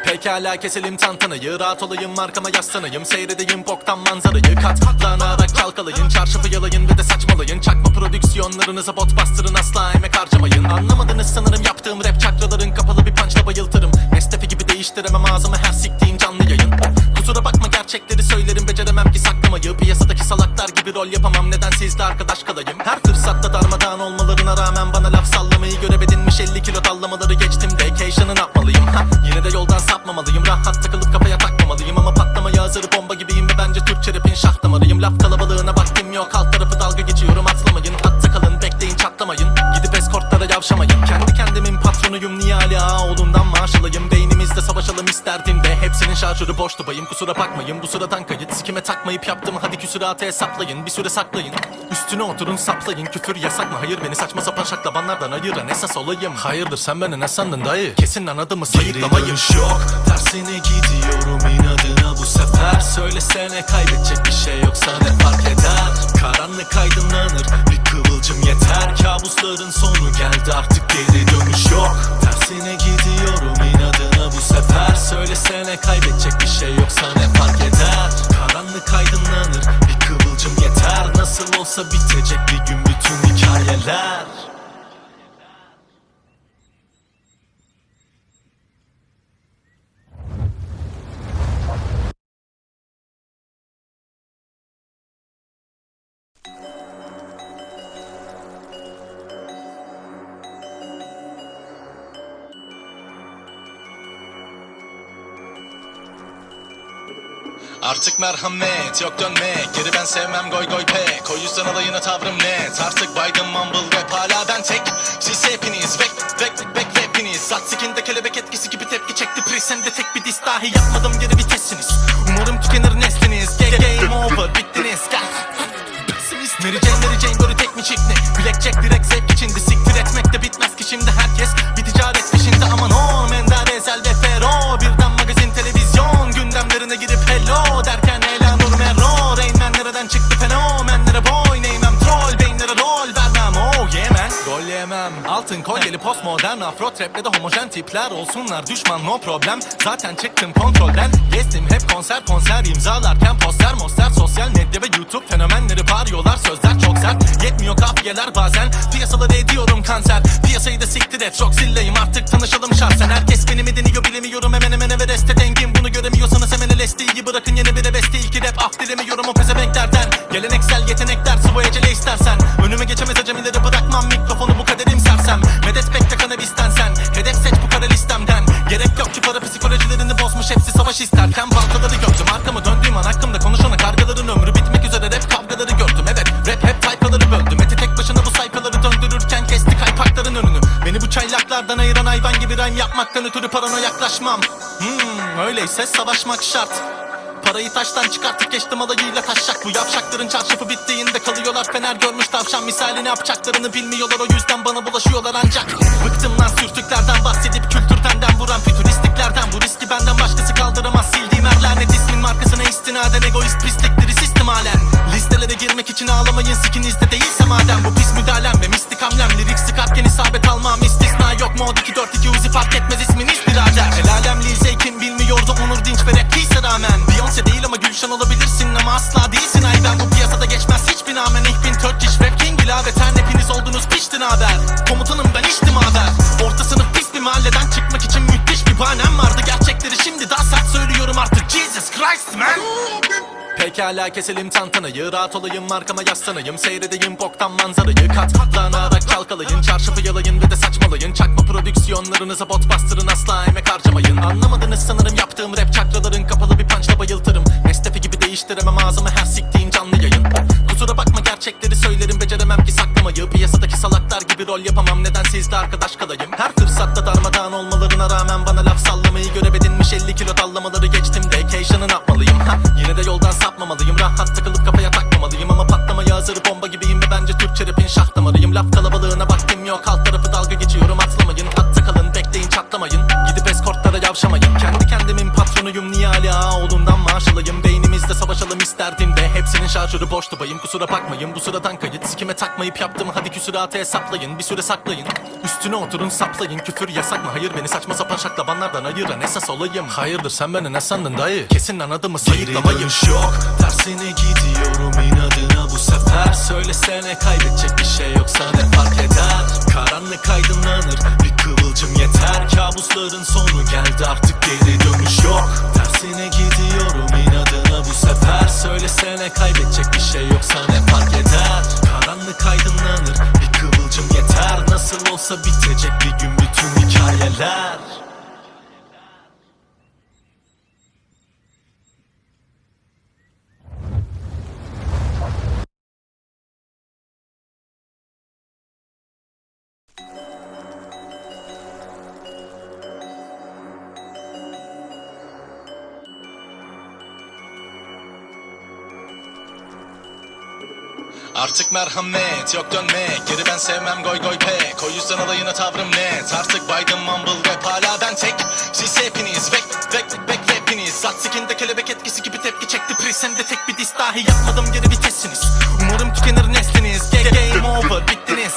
Pekala keselim tantanayı. Rahat olayım arkama yaslanayım. Seyredeyim boktan manzarayı. Katlanarak çalkalayın. Çarşafı yalayın ve de saçmalayın. Çakma prodüksiyonlarınıza bot bastırın. Asla emek harcamayın. Anlamadınız sanırım yaptığım rap çakraların kapalı bir punchla bayıltırım. Nestefi gibi değiştiremem ağzımı her siktiğim canlı yayın. Kusura bakma gerçekleri söylerim beceremem ki saklamayı. Piyasadaki salaklar gibi rol yapamam. Neden sizle arkadaş kalayım? Her fırsatta darmadağın olmalarına rağmen bana laf sallamayı görev edinmiş 50 kilo dallamaları geçtim. Vacation'ı yapmalıyım. Yine de yoldan sapmamalıyım. Rahat takılıp kafaya takmamalıyım. Ama patlamaya hazır bomba gibiyim ve bence Türkçe rapin şah damarıyım. Laf kalabalığına vaktim yok. Alt tarafı dalga geçiyorum atlamayın. Hatta kalın bekleyin çatlamayın. Gidip eskortlara yavşamayın. Kendi kendimin patronuyum niye hala oğlundan maaş alayım. Beynimizde savaşalım isterdim de hepsinin şarjörü boştu bayım. Kusura bakmayın bu sıradan kayıt. Sikime takmayıp yaptım hadi küsuratı hesaplayın. Bir süre saklayın. Üstüne oturun saplayın. Küfür yasak mı? Hayır beni saçma sapan şaklabanlardan ayıran esas olayım. Hayırdır sen beni ne sandın dayı? Kesin anladığımı sayıklamayım. Yok tersine gidiyorum inadına bu sefer. Söylesene kaybedecek bir şey yoksa ne fark eder? Karanlık aydınlanır bir kıvılcım yeter. Kabusların sonu geldi artık geri dönüş yok. Tersine gidiyorum inadına bu sefer. Söylesene kaybedecek bir şey yoksa ne fark eder? Karanlık aydınlanır bir kıvılcım yeter. Nasıl olsa bitecek bir gün bütün hikayeler. Artık merhamet yok dönmek. Geri ben sevmem goy goy pek. O yüzden alayına tavrım net. Artık Biden mumble rap hala ben tek. Siz hepiniz vek hepiniz. Sat sikinde kelebek etkisi gibi tepki çekti Sen de tek bir diss dahi yapmadım geri vitesiniz. Umarım tükenir nesliniz. Game over bittiniz. Mary Jane böyle tek mi çekti? Blackjack direkt zevk içindi. Siktir etmek de bitmez ki şimdi herkes bir ticaret peşinde. Aman o Menderes el ve Fero. Birden magazin televizyon gündemlerine girip hello derken Elanur Mero. Rain Man nereden çıktı fenomenlere boy neymem troll beyinlere rol vermem oh yeah man. Rol yemem altın kolyeli postmodern afro trap'le de homojen tipler olsunlar düşman no problem. Zaten çıktım kontrolden gezdim hep konser imzalarken poster sosyal medya ve YouTube fenomenleri bağırıyorlar sözler çok sert. Yetmiyor kafiyeler bazen piyasaları ediyorum kanser. Piyasayı da siktir et çok zilleyim artık tanışalım şahsen. Herkes beni mi deniyor bilemiyorum, hemen hemen Everest'te dengim. Bunu göremiyorsanız hemen LSD'yi bırakın, yeni bir beste. İlki rap af dilemiyorum o pezevenklerden. Geleneksel yetenekler sıvı ecele istersen. Önüme geçemez acemileri bırakmam, mikrofonu bu kaderim sersem. Medet bekle kanabisten sen, hedef seç bu kara listemden. Gerek yok ki para psikolojilerini bozmuş hepsi savaş isterken. Baltaları gördüm arkamı döndüğüm an hakkımda konuşana kargaların ömrü bitmek üzere rap kavgaları gördüm. Evet rap hep tayfaları böldü. Mete tek başına bu sayfaları döndürürken kesti kaypakların önünü. Beni bu çaylaklardan ayıran hayvan gibi rhyme yapmaktan ötürü parana yaklaşmam. Öyleyse savaşmak şart. Parayı taştan çıkartıp geçtim alayıyla taşacak. Bu yavşakların çarşafı bittiğinde kalıyorlar fener görmüş tavşan misali. Ne yapacaklarını bilmiyorlar, o yüzden bana bulaşıyorlar ancak. Bıktım lan sürtüklerden bahsedip kültürden vuran fütüristliklerden. Bu riski benden başkası kaldıramaz, sildiğim her lanet ismin markasına istinaden. Egoist pislikleri sistem halen. Listelere girmek için ağlamayın, sikinizde değilse madem. Bu pis müdahalem ve mistik hamlem. Lirik sıkarken isabet almam istisna yok. Mod 242 Uzi fark etmez isminiz birader. El alem Lil Zey kim bilmiyordu Onur Dinç ve rap değilse rağmen. Beyoncé değil ama Gülşen olabilirsin ama asla değilsin ay ben. Bu piyasada geçmez hiçbir namen. Ich bin Turkish rap king ilaveten. Hepiniz oldunuz piştin haber. Komutanım ben içtim haber. Orta sınıf pis bir mahalleden çıkmak için müthiş bir bahanem vardı. Gerçekleri şimdi daha sert söylüyorum artık. Jesus Christ man. Pekala keselim tantanayı, rahat olayım arkama yaslanayım. Seyredeyim boktan manzarayı, katlanarak çalkalayın. Çarşafı yalayın ve de saçmalayın. Çakma prodüksiyonlarınıza bot bastırın, asla emek harcamayın. Anlamadınız sanırım yaptığım rap çakraların kapalı bir punchla bayıltırım. Mestefi gibi değiştiremem ağzımı her siktiğim canlı yayın. Kusura bakma gerçekleri söylerim, beceremem ki saklamayı. Piyasadaki salaklar gibi rol yapamam, neden sizde arkadaş kalayım. Her fırsatta darmadağın olmalarına rağmen bana laf sallamayı görev edinmiş 50 kilo dallamaları geçtim. Vacation'ı ne yapmalıyım yine de yoldan sapmamalıyım. Rahat takılıp kafaya takmamalıyım ama patlamaya hazır bomba gibiyim ve bence Türkçe rapin şah damarıyım. Laf kalabalığına vaktim yok, alt tarafı dalga geçiyorum atlamayın. Hatta kalın bekleyin çatlamayın, gidip eskortlara yavşamayın. Kendi kendimin patronuyum, niye hala oğlundan maaş alayım. Beynimizde savaşalım isterdim de hepsinin şarjörü boştu bayım. Kusura bakmayın bu sıradan kayıt, sikime takmayıp yaptım hadi küsuratı hesaplayın. Bir süre saklayın, üstüne oturun saplayın. Küfür yasak mı? Hayır, beni saçma sapan şaklabanlardan ayıran esas olayım. Hayırdır sen beni ne sandın dayı? Kesin anladın mı sayıklamayım. Geri dönüş yok, tersine gidiyorum inadına bu sefer. Söylesene kaybedecek bir şey yoksa ne fark eder? Karanlık aydınlanır, bir kıvılcım yeter. Kabusların sonu geldi artık geri dönüş yok. Tersine gidiyorum inadına bu sefer. Söylesene kaybedecek bir şey yoksa ne fark eder? Karanlık aydınlanır, bir kıvılcım yeter. Nasıl olsa bitecek bir gün bütün hikayeler. Artık merhamet yok dönmek, geri ben sevmem goy goy pek. O yüzden alayına tavrım net, artık baydım mumble rap. Hala ben tek, siz hepiniz vek hepiniz. Zat sikinde kelebek etkisi gibi tepki çekti prisen de tek bir diss dahi yapmadım, geri vitessiniz. Umarım tükenir nesliniz, game over bittiniz.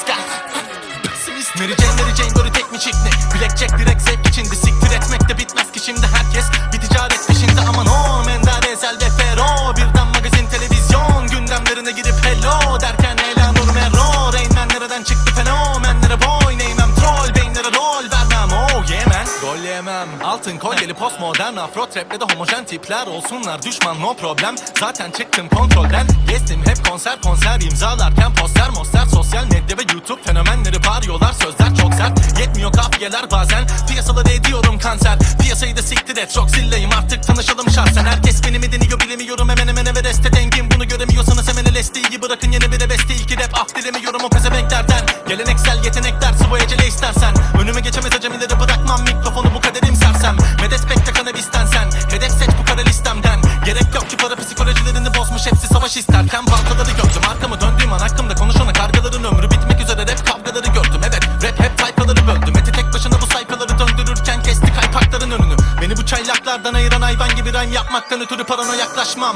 Gel Mary Jane böyle tek mi çift mi? Blackjack direkt zevk içindi, siktir etmek de bitmez ki şimdi herkes bir ticaret peşinde. Aman o Mender Ezel ve Fero, birden magazin televizyon gündemlerine girip hello derken Elanur Merro. Rain Man nereden çıktı fenomenlere boy neymem, troll beynlere rol vermem. Oh yeah man, rol yemem. Altın kolyeli postmodern afro traple de homojen tipler olsunlar düşman no problem. Zaten çıktım kontrolden, gezdim hep konser imzalarken poster sosyal medya ve YouTube fenomenleri bağırıyorlar, sözler çok sert. Yetmiyor kafiyeler bazen, piyasaları ediyorum kanser. Piyasayı da siktir et çok zilleyim artık tanışalım şahsen. Herkes beni mi deniyor bilemiyorum, hemen hemen Everest'te dengim. Bunu göremiyorsanız hemen LSD'yi bırakın, yeni bir beste. İlki rap af dilemiyorum o pezevenklerden. Geleneksel yetenekler sıvı ecele istersen. Önüme geçemez acemileri bırakmam, mikrofonu bu kaderim sersem. Medet bekle kanabisten sen, hedef seç bu kara listemden. Gerek yok ki para psikolojilerini bozmuş hepsi savaş isterken. Baltaları gördüm arkamı döndüğüm an hakkımda konuşana kargaların ömrü bitmek üzere rap kavgaları gördüm. Evet rap hep tayfaları böldü. Mete tek başına bu sayfaları döndürürken kesti kaypakların önünü. Beni bu çaylaklardan ayıran hayvan gibi rhyme yapmaktan ötürü parana yaklaşmam.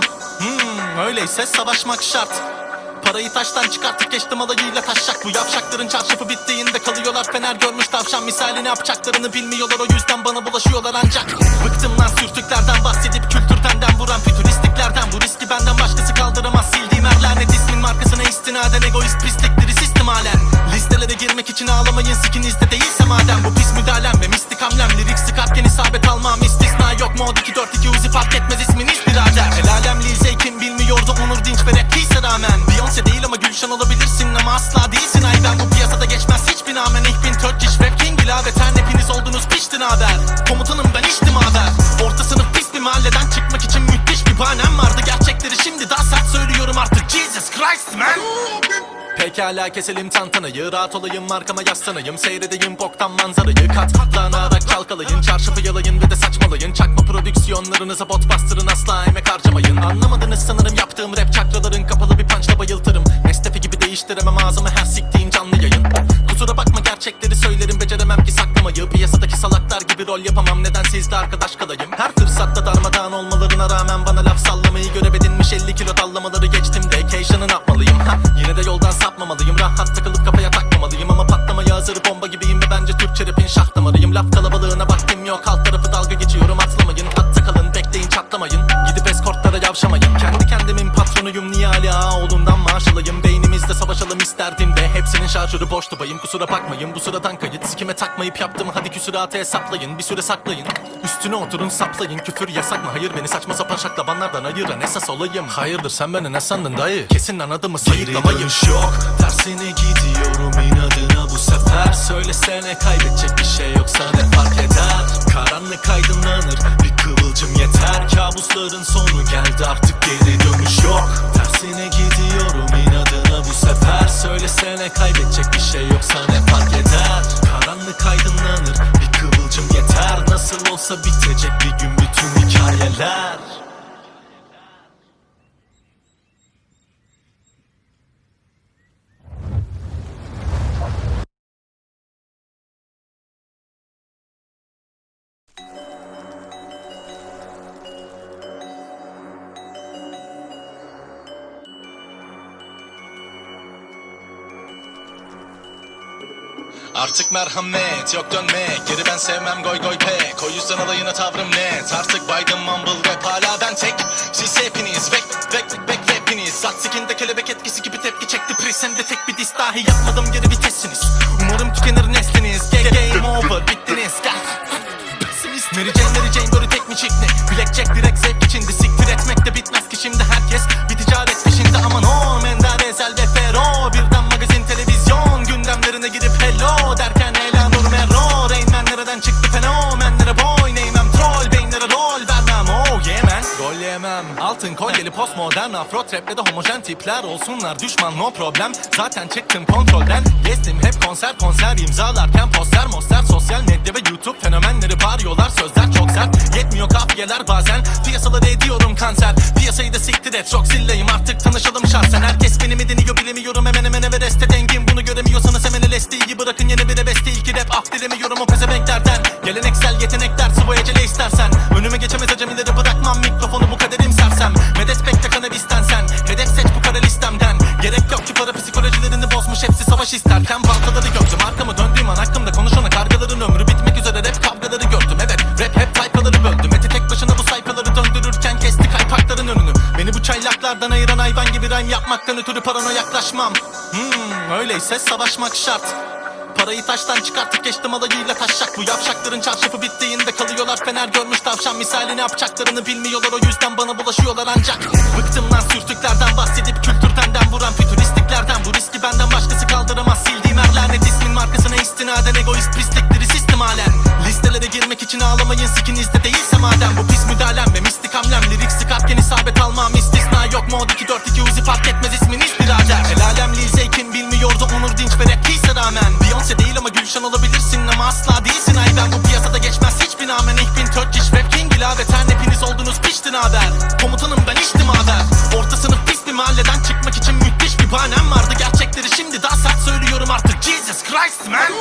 Öyleyse savaşmak şart. Parayı taştan çıkartıp geçtim alayıyla taşacak. Bu yavşakların çarşafı bittiğinde kalıyorlar fener görmüş tavşan misali. Ne yapacaklarını bilmiyorlar, o yüzden bana bulaşıyorlar ancak. Bıktım lan sürtüklerden bahsedip kültürden vuran fütüristliklerden. Bu riski benden başkası kaldıramaz, sildiğim her lanet ismin markasına istinaden. Egoist pislikleri sistem halen. Listelere girmek için ağlamayın, sikinizde değilse madem. mod 242 Uzi fark etmez isminiz birader. El alem Lil Zey kim bilmiyordu Onur Dinç ve rap değilse rağmen. Beyoncé değil ama Gülşen olabilirsin ama asla değilsin ay ben. Bu piyasada geçmez hiçbir namen. Ich bin Turkish rap king ilaveten. Hepiniz oldunuz piştin haber. Komutanım ben içtim haber. Orta sınıf pis bir mahalleden çıkmak için müthiş bir bahanem vardı. Gerçekleri şimdi daha sert söylüyorum artık. Jesus Christ man. Pekala keselim tantanayı, rahat olayım arkama yaslanayım. Seyredeyim boktan manzarayı, katlanarak çalkalayın. Çarşafı yalayın ve de saçmalayın. Çakma prodüksiyonlarınıza bot bastırın, asla emek harcamayın. Anlamadınız sanırım yaptığım rap çakraların kapalı bir punchla bayıltırım. Nestefi gibi değiştiremem ağzımı her siktiğim canlı yayın. Kusura bakma gerçekleri söylerim, beceremem ki saklamayı. Piyasadaki salaklar gibi rol yapamam, neden sizle arkadaş kalayım. Her fırsatta darmadağın olmalarına rağmen bana laf sallamayı görev edinmiş 50 kilo dallamaları geçtim. Vacation'ı ne yapmalıyım ha? Yine de yoldan sapmamalıyım. Rahat takılıp kafaya takmamalıyım. Ama patlamaya hazır bomba gibiyim ve bence Türkçe rapin şah damarıyım. Laf kalabalığına vaktim yok, alt tarafı dalga geçiyorum, atlamayın. Hatta kalın bekleyin çatlamayın. Gidip eskortlara yavşamayın. Kendi kendimin patronuyum, niye Ali Ağaoğlu'ndan maaş alayım? Beynimizde savaşalım isterdim de hepsinin şarjörü boştu bayım. Kusura bakmayın bu sıradan kayıt, sikime takmayıp yaptım. Hadi küsuratı hesaplayın, bir süre saklayın. Üstüne oturun saplayın, küfür yasak mı? Hayır, beni saçma sapan şaklabanlardan ayıran esas olayım. Hayırdır sen beni ne sandın dayı? Kesin anadımı sayıklamayın. Yok, tersine gidiyorum inadına bu sefer. Söylesene kaybedecek bir şey yoksa ne fark eder? Karanlık aydınlanır, bir kıvılcım yeter. Kabusların sonu geldi, artık geri dönüş yok. Tersine gidiyorum inadına bu sefer. Söylesene kaybedecek bir şey yoksa ne fark eder? Karanlık aydınlanır, bir kıvılcım yeter. Nasıl olsa bitecek bir gün bütün hikayeler. Artık merhamet yok dönmek, geri ben sevmem goy goy pek. O yüzden alayına tavrım net, artık Biden mumble rap hala ben tek. Siz hepiniz vek hepiniz. Sat sikinde kelebek etkisi gibi tepki çekti pris. Hem de tek bir diss dahi yapmadım, geri vitessiniz. Umarım tükenir nesliniz, game over bittiniz. Pessimist Mary Jane böyle tek mi çift ne? Blackjack direkt zevk içindi, siktir etmek de bitmez ki şimdi herkes bir ticaret peşinde. Aman o Mender Ezel ve Fero, birden magazin televizyon gündemlerine girip hello derken Elanur Merro. Rain Man nereden çıktı fenomenlere boy neymem, troll beyinlere rol vermem. Oh yeah man, rol yemem. Altın kolyeli postmodern afro trap'le de homojen tipler olsunlar düşman, no problem. Zaten çıktım kontrolden, gezdim hep konser imzalarken poster moster. Sosyal medya ve YouTube fenomenleri bağırıyorlar, sözler çok sert. Yetmiyor kafiyeler bazen, piyasaları ediyorum kanser. Piyasayı da siktir et, çok zilleyim artık tanışalım şahsen. Herkes beni mi deniyor bilemiyorum, hemen hemen Everest'e dengim. Bunu göremiyorsanız hemen LSD'yi bırakın, yeni bir beste. İlki rap af dilemiyorum o pezevenklerden. Geleneksel yetenekler sıvı ecele istersen. Önüme geçemez acemileri bırakmam, mikrofonu bu kaderim sersem. Medet bekle kanabisten sen, hedef seç bu kara listemden. Gerek yok ki para psikolojilerini bozmuş, hepsi savaş isterken. Baltaları gördüm, arkamı döndüğüm an hakkımda konuşana kargaların ömrü bitmek üzere, rap kavgaları gördüm. Evet rap hep tayfaları böldü. Mete tek başına bu sayfaları döndürürken kesti kaypakların önünü. Beni bu çaylaklardan ayıran hayvan gibi rhyme yapmaktan ötürü parana yaklaşmam. Öyleyse savaşmak şart. Parayı taştan çıkartıp geçtim alayıyla taşak. Bu yavşakların çarşafı bittiğinde kalıyorlar fener görmüş tavşan misali. Ne yapacaklarını bilmiyorlar, o yüzden bana bulaşıyorlar ancak. Bıktım lan sürtüklerden, bahsedip kültürden vuran fütüristliklerden. Bu riski benden başkası kaldıramaz, sildiğim her lanet ismin markasına istinaden. Egoist pislikleri sistem halen. Listelere girmek için ağlamayın, sikinizde değilse madem. Bu pis müdahalem ve mistik hamlem, lirik sıkarken isabet almam istisna yok. Mod 242 Uzi fark etmez isminiz birader. El alem Lil Zey kim bilmiyordu Onur Dinç ve rap değilse rağmen. Beyoncé değil ama Gülşen olabilirsin ama asla değilsin ay ben. Bu piyasada geçmez hiçbir namen. Ich bin Turkish rap king ilaveten. Hepiniz oldunuz piştin haber. Komutanım ben içtim haber. Orta sınıf pis bir mahalleden çıkmak için müthiş bir bahanem vardı. Gerçekleri şimdi daha sert söylüyorum artık. Jesus Christ man.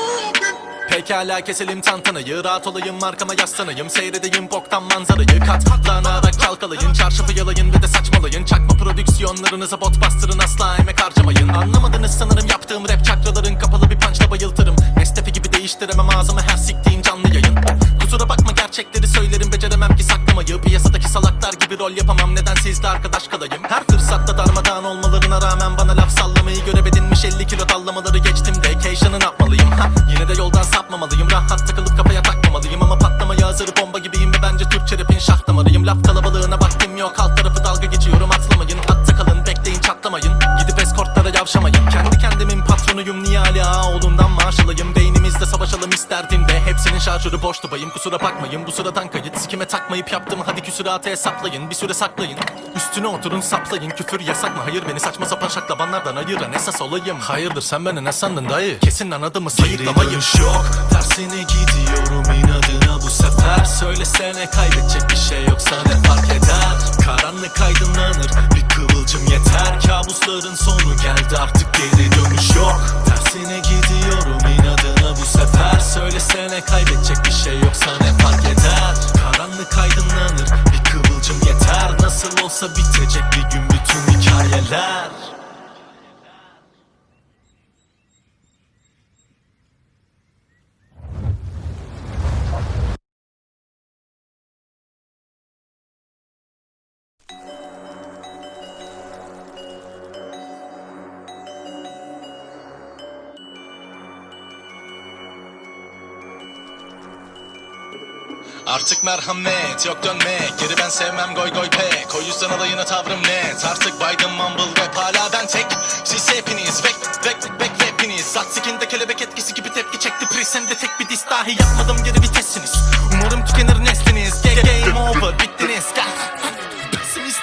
Pekala keselim tantanayı, rahat olayım arkama yaslanayım. Seyredeyim boktan manzarayı, katlanarak çalkalayın. Çarşafı yalayın ve de saçmalayın. Çakma prodüksiyonlarınıza bot bastırın, asla emek harcamayın. Anlamadınız sanırım yaptığım rap çakraların kapalı bir punchla bayıltırım. Nestefi gibi değiştiremem ağzımı her siktiğim canlı yayın. Kusura bakma gerçekleri söylerim, beceremem ki saklamayı. Piyasadaki salaklar gibi rol yapamam, neden sizle arkadaş kalayım. Her fırsatta darmadağın olmalarına rağmen bana laf sallamayı görev edinmiş 50 kilo dallamaları geçtim. Vacation'ı ne yapmalıyım ha? Yine de yoldan sapmamalıyım, rahat takılıp kafaya takmamalıyım. Ama patlamaya hazır bomba gibiyim ve bence Türkçe rapin şah de hepsinin şarjörü boştu bayım. Kusura bakmayın bu sıradan kayıt. Sikime takmayıp yaptım hadi küsuratı hesaplayın. Bir süre saklayın, üstüne oturun saplayın. Küfür yasak mı? Hayır, beni saçma sapan şaklabanlardan ayıran esas olayım. Hayırdır sen beni ne sandın dayı? Kesin anladığımı sayıklamayım. Yok, tersine gidiyorum inadına bu sefer. Söylesene kaybedecek bir şey yoksa ne fark eder? Karanlık aydınlanır, bir kıvılcım yeter. Kabusların sonu geldi, artık geri dönüş yok. Tersine gidiyorum inadına bu sefer. Söylesene kaybedecek bir şey yoksa ne fark eder? Karanlık aydınlanır, bir kıvılcım yeter. Nasıl olsa bitecek bir gün bütün hikayeler. Artık merhamet yok dönmek, geri ben sevmem goy goy pek. O yüzden alayına tavrım net, artık Biden mumble rap hala ben tek. Siz hepiniz vek hepiniz Zat sikinde kelebek etkisi gibi tepki çekti Presende tek bir diss dahi yapmadım, geri vitesiniz. Umarım tükenir nesliniz, game over bittiniz.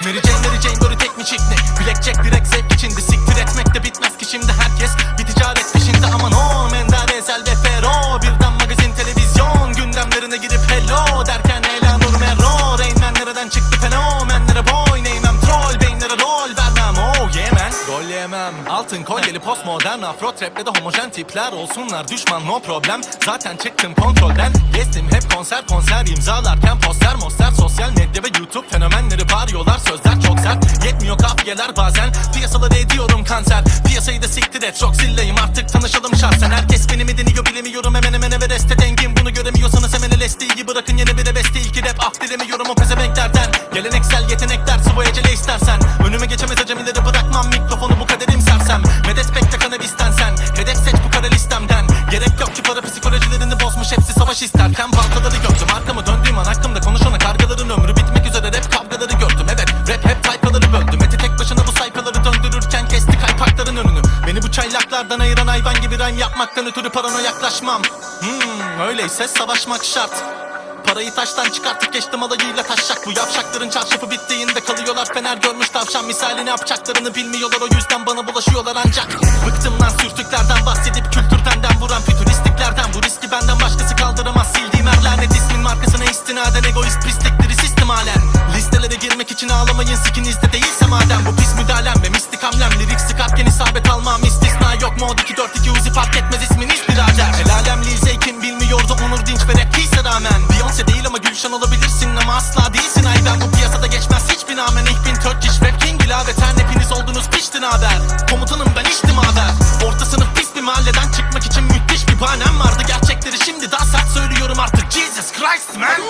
Mary Jane böyle tek mi çift ne? Blackjack direkt zevk içinde, siktir etmek de bitmez ki şimdi herkes bir ticaret peşinde. Aman o Mendar Ezel ve Fero, birden magazin televizyon gündemlerine girip hello derken Elanur Mero. Rain Man nereden çıktı fenomenlere boyun eğmem, troll beyinlere rol vermem. Oh yeah man, rol yemem. Altın kolyeli postmodern afro trap'le de homojen tipler olsunlar düşman no problem. Zaten çıktım kontrolden, gezdim hep konser imzalarken poster moster. Sosyal medya ve YouTube fenomenleri bağırıyorlar, sözler çok sert, yetmiyor kafiyeler bazen. Piyasaları ediyorum kanser, piyasayı da siktir et, çok zilleyim artık tanışalım şahsen. Herkes beni mi deniyor bilemiyorum, hemen hemen Everest'e dengim. Bunu göremiyorsanız hemen LSD'yi bırakın, yeni bir beste ilki rap. Af dilemiyorum o pezevenklerden, geleneksel yetenekler sıvı ecele istersen. Önüme geçemez acemileri bırakmam, mikrofonu bu kaderim sersem. Medes bekle kanabisten sen, hedef seç bu kara listemden. Gerek yok ki para psikolojilerini bozmuş, hepsi savaş isterken. Baltaları gördüm, arkamı döndüğüm an hakkımda konuşana kargaların ömrü bitmek üzere, rap kavgaları gördüm. Evet rap hep tayfaları böldü, Mete tek başına bu sayfaları döndürürken kesti kaypakların önünü. Beni bu çaylaklardan ayıran hayvan gibi rhyme yapmaktan ötürü parana yaklaşmam. Öyleyse savaşmak şart. Parayı taştan çıkartıp geçtim alayıyla taşacak. Bu yavşakların çarşafı bittiğinde kalıyorlar fener görmüş tavşan misali, ne yapacaklarını bilmiyorlar, o yüzden bana bulaşıyorlar ancak. Bıktım lan sürtüklerden bahsedip kültürden vuran fütüristliklerden. Bu riski benden başkası kaldıramaz, sildiğim her lanet ismin markasına istinaden. Egoist pislikleri sistem halen, listelere girmek için ağlamayın sikinizde değilse madem. Bu pis müdahalem ve mistik hamlem, lirik sıkarken isabet almam istisna yok. Mod 242 Uzi fark etmez isminiz birader. El alem Lil Zeykin bilmiyordu Onur Dinç ve rap peace'e rağmen. Beyoncé değil ama Gülşen olabilirsin ama asla değilsin ay ben. Bu piyasada geçmez hiçbir namen, ich bin Turkish rap king ilaveten. Hepiniz oldunuz piştin haber, komutanım ben içtim haber. Orta sınıf pis bir mahalleden çıkmak için müthiş bir bahanem vardı. Gerçekleri şimdi daha sert söylüyorum artık, Jesus Christ man.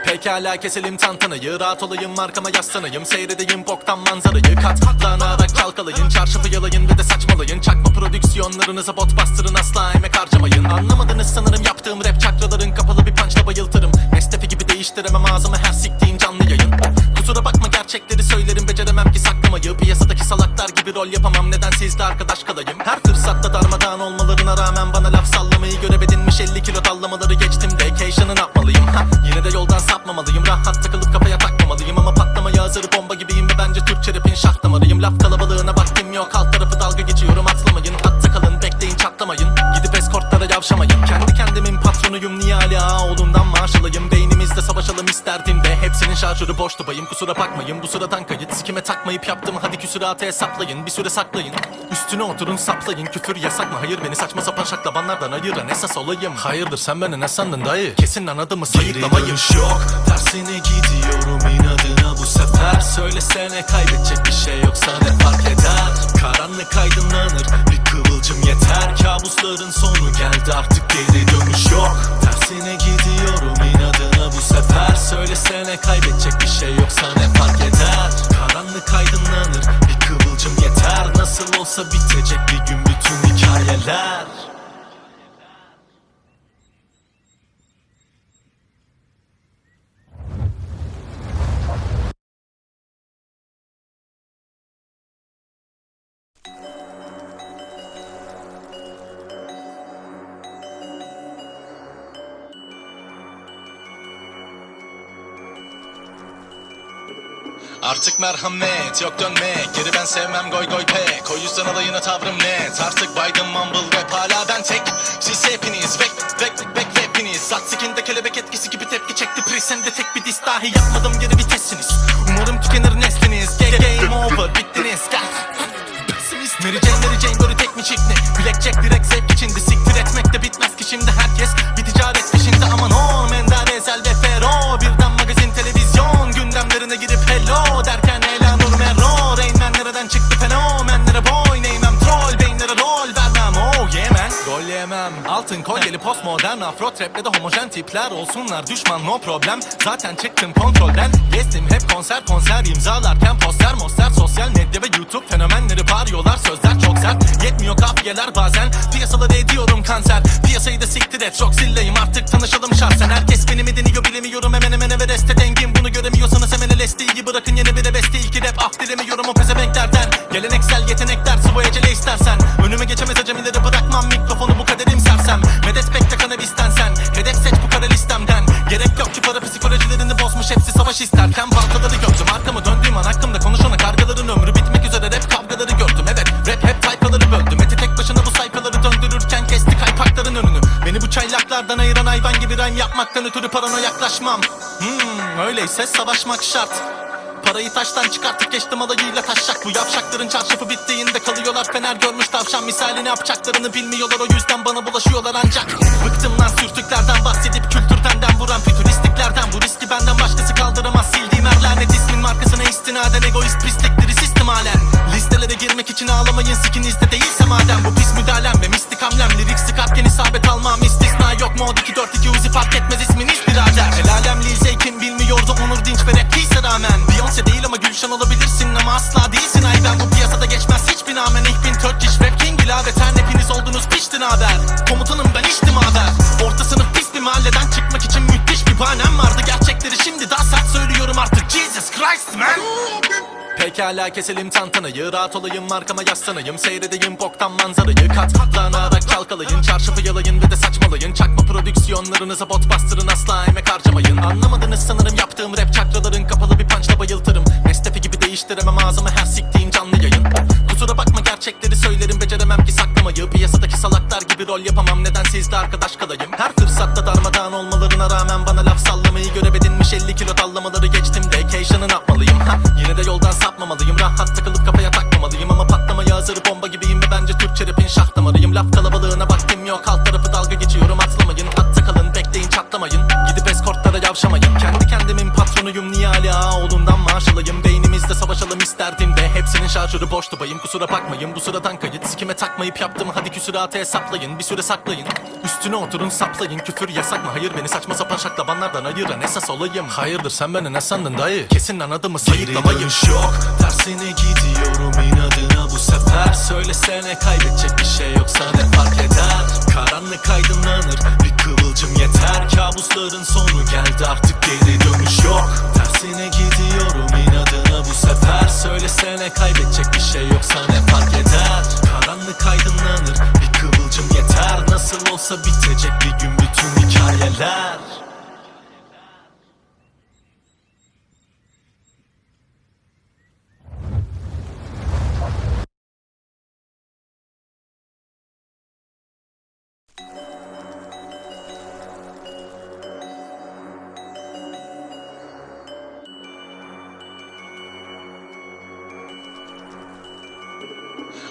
Pekala keselim tantanayı, rahat olayım arkama yaslanayım. Seyredeyim boktan manzarayı, katlanarak çalkalayın. Çarşafı yalayın ve de saçmalayın. Çakma prodüksiyonlarınıza bot bastırın, asla emek harcamayın. Anlamadınız sanırım yaptığım rap, çakraların kapalı bir punchla bayıltırım. Nestefi gibi değiştiremem ağzımı her siktiğin canlı yayın. Kusura bakma gerçekleri söylerim, beceremem ki saklamayı. Piyasadaki salaklar gibi rol yapamam, neden sizle arkadaş kalayım. Her fırsatta darmadağın olmalarına rağmen bana laf sallamayı görev edinmiş 50 kilo dallamaları geçtim. Vacation'ı ne yapmalıyım? Yine de yoldan sapmamalıyım, rahat takılıp kafaya takmamalıyım. Ama patlamaya hazır bomba gibiyim ve bence Türkçe rapin şah damarıyım. Laf kalabalığına vaktim yok, alt tarafı dalga geçiyorum, atlamayın. Hatta kalın bekleyin çatlamayın, gidip eskortlara yavşamayın. Kendi kendimin patronuyum, niye hala oğlundan maaş alayım. Beynimizde savaşalım isterdim de hepsinin şarjörü boştu bayım. Kusura bakmayın bu sıradan kayıt, sikime takmayıp yaptım hadi küsuratı hesaplayın. Bir süre saklayın, üstüne oturun saplayın. Küfür yasak mı? Hayır, beni saçma sapan şaklabanlardan ayıran esas olayım. Hayırdır sen beni ne sandın dayı? Kesin anladığımı sayıklamayım. Yok, tersine gidiyorum inadına bu sefer. Söylesene kaybedecek bir şey yoksa ne fark eder? Karanlık aydınlanır, bir kıvılcım yeter. Kabusların sonu geldi, artık geri dönüş yok. Tersine gidiyorum inadına bu sefer. Söylesene kaybedecek bir şey yoksa ne fark eder? Karanlık aydınlanır, bir kıvılcım yeter. Nasıl olsa bitecek bir gün bütün hikayeler. Artık merhamet yok dönmek, geri ben sevmem goy goy pek. O yüzden alayına tavrım net, artık Biden mumble rap. Hala ben tek, siz hepiniz vek hepiniz. Sat sikinde kelebek etkisi gibi tepki çekti presende. Tek bir diss dahi yapmadım, geri vitessiniz. Umarım tükenir nesliniz, game over, bittiniz. Gel Mary Jane böyle tek mi çift mi? Blackjack direkt zevk içindi. Siktir etmek de bitmez ki şimdi herkes bir ticaret peşinde. Aman o Mendar Ezel ve Fero, birden magazin televizyon gündemlerine girip hello derken Elanur Merro. Rainman nereden çıktı fenomenlere boy neymem, troll beynlere rol vermem. Oh yeah man, rol yemem. Altın kolyeli postmodern afro traple de homojen tipler olsunlar düşman, no problem. Zaten çıktım kontrolden, gezdim hep konser imzalarken poster sosyal medya ve YouTube fenomenleri bağırıyorlar, sözler çok sert, yetmiyor kafiyeler bazen. Piyasaları ediyorum kanser, piyasayı da siktir et, çok zilleyim artık tanışalım şahsen. Herkes beni mi deniyor bilemiyorum, hemen Everest'e dengim. Bunu göremiyorsanız hemen LSD'yi bırakın, yeni bir beste. İlki rap af dilemiyorum o pezevenklerden. Geleneksel yetenekler sıvı ecele istersen. Önüme geçemez acemileri bırakmam, mikrofonu bu kaderim sersem. Medet bekle kanabisten sen, hedef seç bu kara listemden. Gerek yok ki para psikolojilerini bozmuş, hepsi savaş isterken. Baltaları gördüm, arkamı döndüğüm an hakkımda konuşana kargaların ömrü bitmek üzere, rap kavgaları gördüm. Evet rap hep tayfaları böldü, Mete tek başına bu sayfaları döndürürken kesti kaypakların önünü. Beni bu çaylaklardan ayıran hayvan gibi rhyme yapmaktan ötürü parano yaklaşmam. Öyleyse savaşmak şart. Parayı taştan çıkartıp geçtim alayıyla taşacak. Bu yavşakların çarşafı bittiğinde kalıyorlar fener görmüş tavşan misali. Ne yapacaklarını bilmiyorlar, o yüzden bana bulaşıyorlar ancak. Bıktım lan sürtüklerden bahsedip kültürden vuran fütüristliklerden. Bu riski benden başkası kaldıramaz, sildiğim her lanet ismin markasına istinaden. Egoist pislikleri sistem halen. Listelere girmek için ağlamayın, sikinizde değilse madem. Bu pis müdahalem ve mistik hamlem, lirik sıkarken isabet almam istisna yok. Mod 242 Uzi fark etmez isminiz birader. El alem Lil Zey kim bilmiyordu, Onur Dinç ve rap peace'e rağmen. Beyoncé değil ama Gülşen olabilirsin ama asla değilsin ay ben. Bu piyasada geçmez hiçbir namen, ihbin Turkish rap king ilave. Hepiniz oldunuz piştin haber. Komutanım ben içtim haber. Orta sınıf pis bir mahalleden çıkmak için müthiş bir bahanem vardı. Gerçekleri şimdi daha sert söylüyorum artık, Jesus Christ man. Pekala keselim tantanayı, rahat olayım markama yaslanayım. Seyredeyim boktan manzarayı, katlanarak çalkalayın. Çarşafı yalayın ve de saçmalayın. Çakma prodüksiyonlarınıza bot bastırın, asla emek harcamayın. Anlamadınız sanırım yaptığım rap, çakraların kapalı bir punchla bayıltırım. Nestefi gibi değiştiremem ağzımı her siktiğin canlı yayın. Kusura bakma gerçekleri söylerim, beceremem ki saklamayı. Piyasadaki salaklar gibi rol yapamam, neden sizde arkadaş kalayım. Her fırsatta darmadağın olmalarına rağmen bana laf sallamayı görev edinmiş 50 kilo tallamaları geçtim. Vacation'ı ne yapmalıyım yine de yoldan sapmamalıyım. Rahat takılıp kafaya takmamalıyım ama patlamaya hazır bomba gibiyim ve bence Türkçe rapin şah damarıyım. Laf kalabalığına vaktim yok, alt tarafı dalga geçiyorum, atlamayın. Hatta kalın bekleyin çatlamayın, gidip eskortlara yavşamayın. Kendi kendimin patronuyum, niye hala oğlundan maaş alayım. Beynimizde savaşalım isterdim ve hepsinin şarjörü boştu bayım. Kusura bakmayın bu sıradan kayıt, sikime takmayıp yaptım, hadi küsuratı hesaplayın. Bir süre saklayın, üstüne oturun saplayın. Küfür yasak mı? Hayır, beni saçma sapan şaklabanlardan ayıran esas olayım. Hayırdır sen beni ne sandın dayı? Kesin anladığımı sayıklamayın. Geri dönüş yok, tersine gidiyorum inadına bu sefer. Söylesene kaybedecek bir şey yoksa ne fark eder? Karanlık aydınlanır, bir kıvılcım yeter. Kabusların sonu geldi, artık geri dönüş yok. Tersine gidiyorum inadına bu sefer. Söylesene kaybedecek bir şey yoksa ne fark eder? Karanlık aydınlanır, bir kıvılcım yeter. Nasıl olsa bitecek bir gün bütün hikayeler.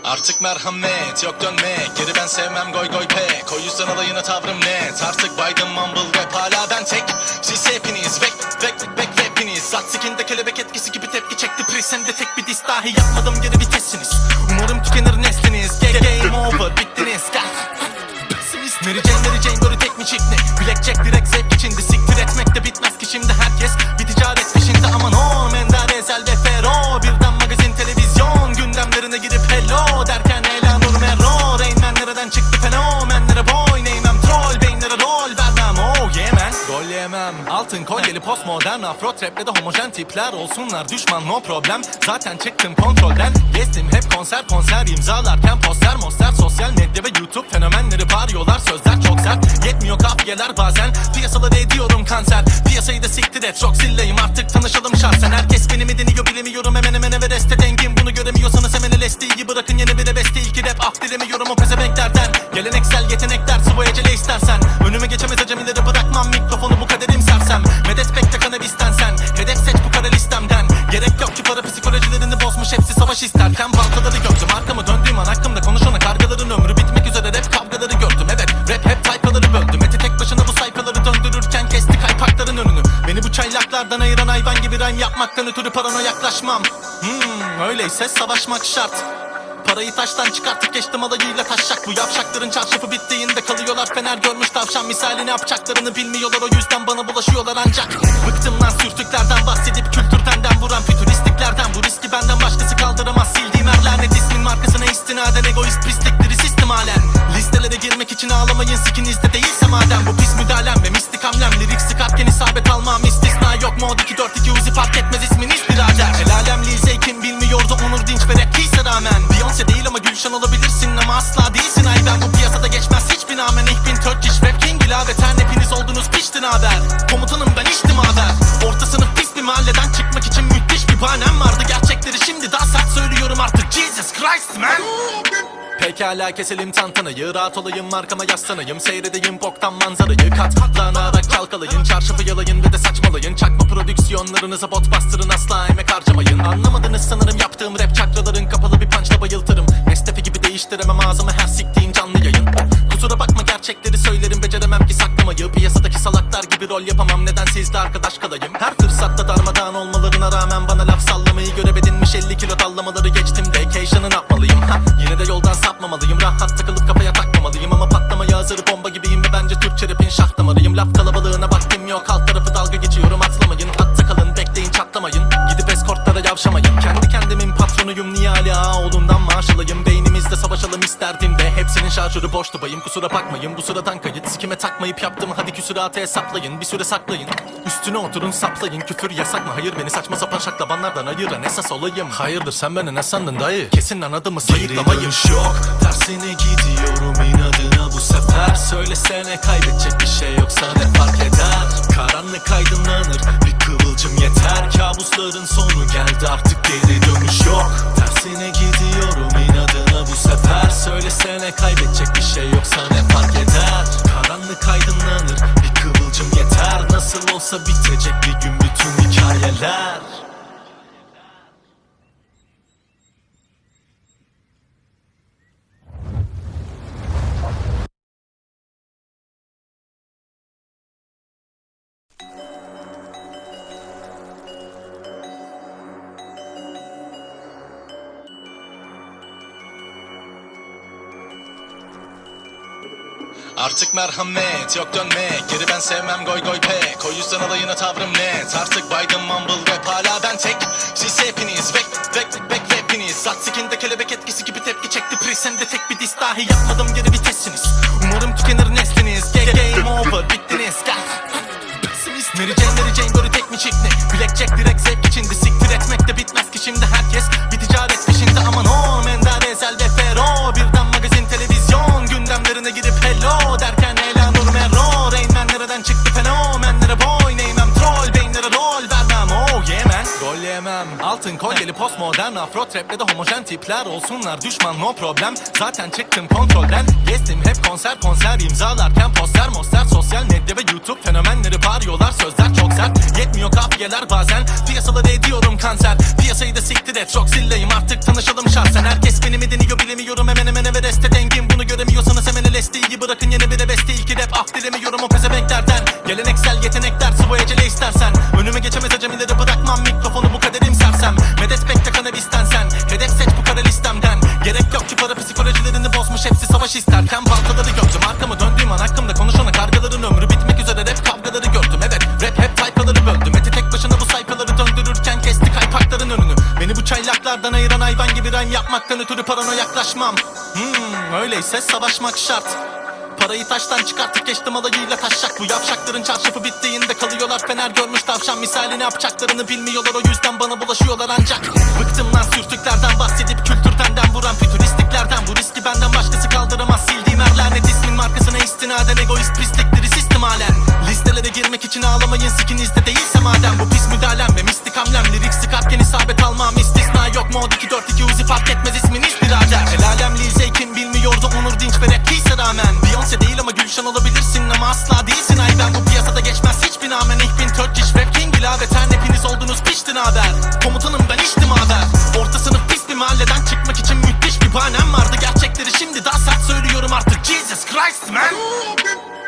Artık merhamet yok dönmek, geri ben sevmem goy goy pek. O yüzden alayına tavrım net, artık Biden mumble rap. Hala ben tek, siz hepiniz vek hepiniz. Sat sikinde kelebek etkisi gibi tepki çekti presende. Tek bir diss dahi yapmadım, geri vitessiniz. Umarım tükenir nesliniz, game over, bittiniz. Gel Mary Jane böyle tek mi çift mi? Blackjack direkt zevk içindi. Siktir etmek de bitmez ki şimdi herkes bir ticaret peşinde. Aman o Mendar Ezel ve Fero, birden magazin televizyon gündemlerine girip hello derken Elanur Merro. Rainman nereden çıktı fenomenlere boy neymem, troll beynlere rol vermem. Oh yeah man, Rol yemem. Altın kolyeli postmodern afro traple de homojen tipler olsunlar düşman no problem. Zaten çıktım kontrolden. Gezdim hep konser imzalarken poster monster. Sosyal medya ve YouTube fenomenleri bağırıyorlar. Sözler çok sert, yetmiyor kafiyeler bazen. Piyasaları ediyorum kanser. Piyasayı da siktir et, çok zilleyim artık tanışalım şahsen. Herkes beni mi deniyor bilemiyorum, hemen hemen Everest'te dengim. Bunu göremiyorsanız hemen LSD'yi bırakın, yeni bir de beste. İlki rap af dilemiyorum o pezevenklerden. Geleneksel yetenekler sıvı ecele istersen. Önüme geçemez acemileri bırakmam, mikrofonu bu kaderim sersem. Medet bekle kanabisten sen, hedef seç bu kara listemden. Gerek yok ki para psikolojilerini bozmuş, hepsi savaş isterken. Baltaları gördüm, arkamı döndüğüm an hakkımda konuşana kargaların ömrü bitmek üzere, rap kavgaları gördüm. Evet rap hep tayfaları böldü. Mete tek başına bu sayfaları döndürürken kesti kaypakların önünü. Beni bu çaylaklardan ayıran hayvan gibi rhyme yapmaktan ötürü parana yaklaşmam. Öyleyse savaşmak şart. Parayı taştan çıkartıp geçtim alayıyla taşacak. Bu yavşakların çarşafı bittiğinde kalıyorlar fener görmüş tavşan misali, ne yapacaklarını bilmiyorlar, o yüzden bana bulaşıyorlar ancak. Bıktım lan sürtüklerden bahsedip kültürden vuran fütüristliklerden. Bu riski benden başkası kaldıramaz, sildiğim her lanet ismin markasına istinaden. Egoist pislikleri sistem halen. Listelere girmek için ağlamayın, sikinizde değilse madem. Bu pis müdahalem ve mistik hamlem, lirik sıkarken isabet almam istisna yok. Mod 242 Uzi fark etmez isminiz birader. El alem Lil kim bilmiyordu Onur Dinç ve rap keyse rağmen. Beyoncé değil ama Gülşen olabilirsin ama asla değilsin ay ben. Bu piyasada geçmez hiçbir namen, ich bin Turkish rap king ilaveten. Hepiniz oldunuz piştin haber. Komutanım ben içtim haber. Orta sınıf pis bir mahalleden çıkmak için müthiş bir bahanem vardı. Gerçekleri şimdi daha sert söylüyorum artık, Jesus Christ man. Pekala keselim tantanayı, rahat olayım markama yaslanayım. Seyredeyim boktan manzarayı, katlanarak çalkalayın. Çarşafı yalayın ve de saçmalayın. Çakma prodüksiyonlarınıza bot bastırın, asla emek harcamayın. Anlamadınız sanırım yaptığım rap, çakraların kapalı bir punchla bayıltırım. Nestefi gibi değiştiremem ağzımı her siktiğim canlı yayın. Kusura bakma gerçekleri söylerim, beceremem ki saklamayı. Piyasadaki salaklar gibi rol yapamam, neden sizde arkadaş kalayım. Her fırsatta darmadağın olmalarına rağmen bana laf sallamayı görev edinmiş 50 kilo dallamaları geçtim de Keyşan'ı ne yapmalıyım ha? Yine de yoldan sapmamalıyım, rahat takılıp kafaya takmamalıyım. Ama patlamaya hazır bomba gibiyim ve bence Türkçe rapin şah damarıyım. Laf kalabalığına vaktim yok, alt tarafı dalga geçiyorum, atlamayın. Hatta kalın bekleyin çatlamayın, gidip eskortlara yavşamayın. Kendi kendimin patronuyum, niye hala oğlundan maaş alayım. Beynimizde savaşalım isterdim de hepsinin şarjörü boştu bayım. Kusura bakmayın bu sıradan kayıt, sikime takmayıp yaptım, hadi küsuratı hesaplayın. Bir süre saklayın, üstüne oturun saplayın. Küfür yasak mı? Hayır, beni saçma sapan şaklabanlardan ayıran esas olayım. Hayırdır sen beni ne sandın dayı? Kesin anladığımı sayıklamayım. Yok, tersine gidiyorum inadına bu sefer. Söylesene kaybedecek bir şey yoksa ne fark eder? Karanlık aydınlanır, bir kıvılcım yeter. Kabusların sonu geldi, artık geri dönüş yok. Tersine gidiyorum inadına bu sefer. Söylesene kaybedecek bir şey yoksa ne fark eder? Karanlık aydınlanır, bir kıvılcım yeter. Nasıl olsa bitecek bir gün bütün hikayeler. Artık merhamet yok dönmek, geri ben sevmem goy goy pek. O yüzden alayına tavrım net, artık Biden mumble rap. Hala ben tek, siz hepiniz vek hepiniz. Zat sikinde kelebek etkisi gibi tepki çekti pris. Hem de tek bir diss dahi yapmadım, geri vitessiniz. Umarım tükenir nesliniz, game over bittiniz. Pessimist Mary Jane böyle tek mi çift ne? Blackjack direkt zevk içinde, siktir etmek de bitmez ki şimdi. Herkes bir ticaret peşinde, aman o Mendar Ezel ve Fero. Birden magazin televizyon gündemlerine girip hello derken Elanur Mero. Rain Man nereden çıktı fenomenlere boy neymem, troll beyinlere rol vermem. Oh yeah man, rol yemem. Altın kolyeli postmodern afro traple de homojen tipler olsunlar düşman no problem. Zaten çıktım kontrolden. Gezdim hep konser imzalarken poster monster. Sosyal medya ve YouTube fenomenleri bağırıyorlar. Sözler çok sert, yetmiyor kafiyeler bazen. Piyasaları ediyorum kanser. Piyasayı da siktir et, çok zilleyim artık tanışalım şahsen. Herkes beni mi deniyor bilemiyorum, hemen hemen Everest'te dengim. Bunu göremiyorsanız hemen LSD'yi bırakın, yeni bir de beste. İlki rap af dilemiyorum o pezevenklerden. Geleneksel yetenekler sıvı ecele istersen. Önüme geçemez acemileri bırakmam, mikrofonu bu kaderim sersem. Medet bekle kanabisten sen, hedef seç bu kara listemden. Gerek yok ki para psikolojilerini bozmuş, hepsi savaş isterken. Baltaları gördüm, arkamı döndüğüm an hakkımda konuşana kargaların ömrü bitmek üzere, rap kavgaları gördüm. Evet rap hep tayfaları böldü. Mete tek başına bu sayfaları döndürürken kesti kaypakların önünü. Beni bu çaylaklardan ayıran hayvan gibi rhyme yapmaktan ötürü parana yaklaşmam. Öyleyse savaşmak şart. Parayı taştan çıkartıp geçtim alayıyla taşacak. Bu yavşakların çarşafı bittiğinde kalıyorlar fener görmüş tavşan misali. Ne yapacaklarını bilmiyorlar, o yüzden bana bulaşıyorlar ancak. Bıktım lan sürtüklerden bahsedip kültürden vuran fütüristliklerden. Bu riski benden başkası kaldıramaz, sildiğim her lanet ismin markasına istinaden. Egoist pislikleri sistem halen. Listelere girmek için ağlamayın, sikinizde değilse madem. Bu pis müdahalem ve mistik hamlem, lirik sıkarken isabet almam istisna yok. Mod 242 Uzi fark etmez isminiz birader. El alem Lil Zeykin bilmiyordu Onur Dinç ve rap peace'e rağmen. Beyoncé değil ama Gülşen olabilirsin ama asla değilsin ay ben. Bu piyasada geçmez hiçbir namen. Ich bin Turkish rap king ilaveten, hepiniz oldunuz piştin haber. Komutanım ben içtim haber. Orta sınıf pis bir mahalleden çıkmak için müthiş bir bahanem vardı. Gerçekleri şimdi daha sert söylüyorum artık. Jesus Christ man.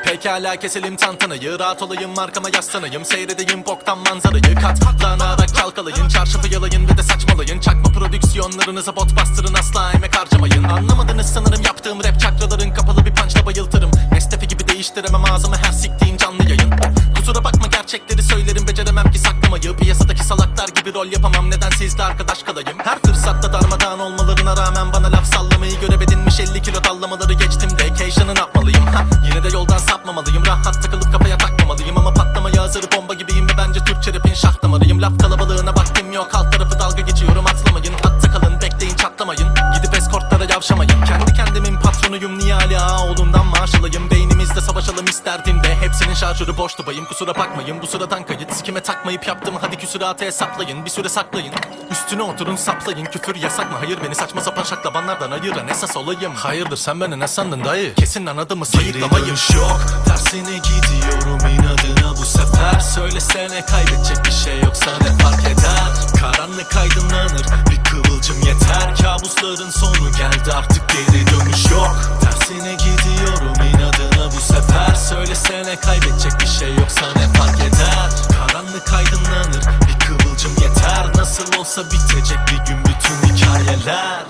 Pekala keselim tantanayı, rahat olayım markama yaslanayım. Seyredeyim boktan manzarayı, katlanarak çalkalayın. Çarşafı yalayın ve de saçmalayın. Çakma prodüksiyonlarınıza bot bastırın, asla emek harcamayın. Anlamadınız sanırım yaptığım rap, çakraların kapalı bir punchla bayıltırım. Nestefi gibi değiştiremem ağzımı her siktiğim canlı yayın. Kusura bakma gerçekleri söylerim, beceremem ki saklamayı. Piyasadaki salaklar gibi rol yapamam, neden sizle arkadaş kalayım. Her fırsatta darmadağın olmalarına rağmen bana laf sallamayı görev edinmiş 50 kilo dallamaları geçtim. Vacation'ı yapmalıyım yine de yoldan sapmamalıyım. Rahat takılıp kafaya takmamalıyım ama patlamaya hazır bomba gibiyim ve bence Türkçe rapin şah damarıyım. Laf kalabalığına vaktim yok, alt tarafı dalga geçiyorum, atlamayın. Hatta kalın bekleyin çatlamayın, gidip eskortlara yavşamayın. Kendi kendimin patronuyum, niye hala oğlundan maaş alayım. Beynimizde savaşalım isterdim de hepsinin şarjörü boştu bayım. Kusura bakmayın bu sıradan kayıt, sikime takmayıp yaptım, hadi küsuratı hesaplayın. Bir süre saklayın, üstüne oturun saplayın. Küfür yasak mı? Hayır, beni saçma sapan şaklabanlardan ayıran esas olayım. Hayırdır sen beni ne sandın dayı? Kesin anladığımı sayıklamayın. Yok, tersine gidiyorum inadına bu sefer. Söylesene kaybedecek bir şey yoksa ne fark eder? Karanlık aydınlanır, bir kıvılcım yeter. Kabusların sonu geldi, artık geri dönüş yok. Tersine gidiyorum inadına bu sefer. Söylesene kaybedecek bir şey yoksa ne fark eder? Karanlık aydınlanır, bir kıvılcım yeter. Nasıl olsa bitecek bir gün bütün hikayeler.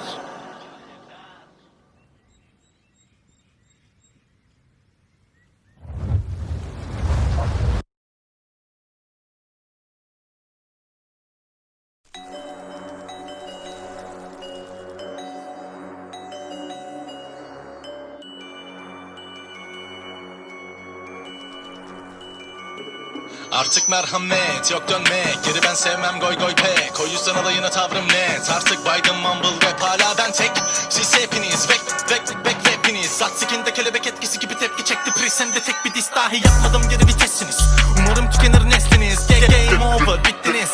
Artık merhamet yok dönmek, geri ben sevmem goy goy pek. O yüzden alayına tavrım net, artık Biden mumble rap hala ben tek. Siz hepiniz vek hepiniz. Zat sikinde kelebek etkisi gibi tepki çekti presende, tek bir diss dahi yapmadım, geri vitesiniz. Umarım tükenir nesliniz, game over bittiniz.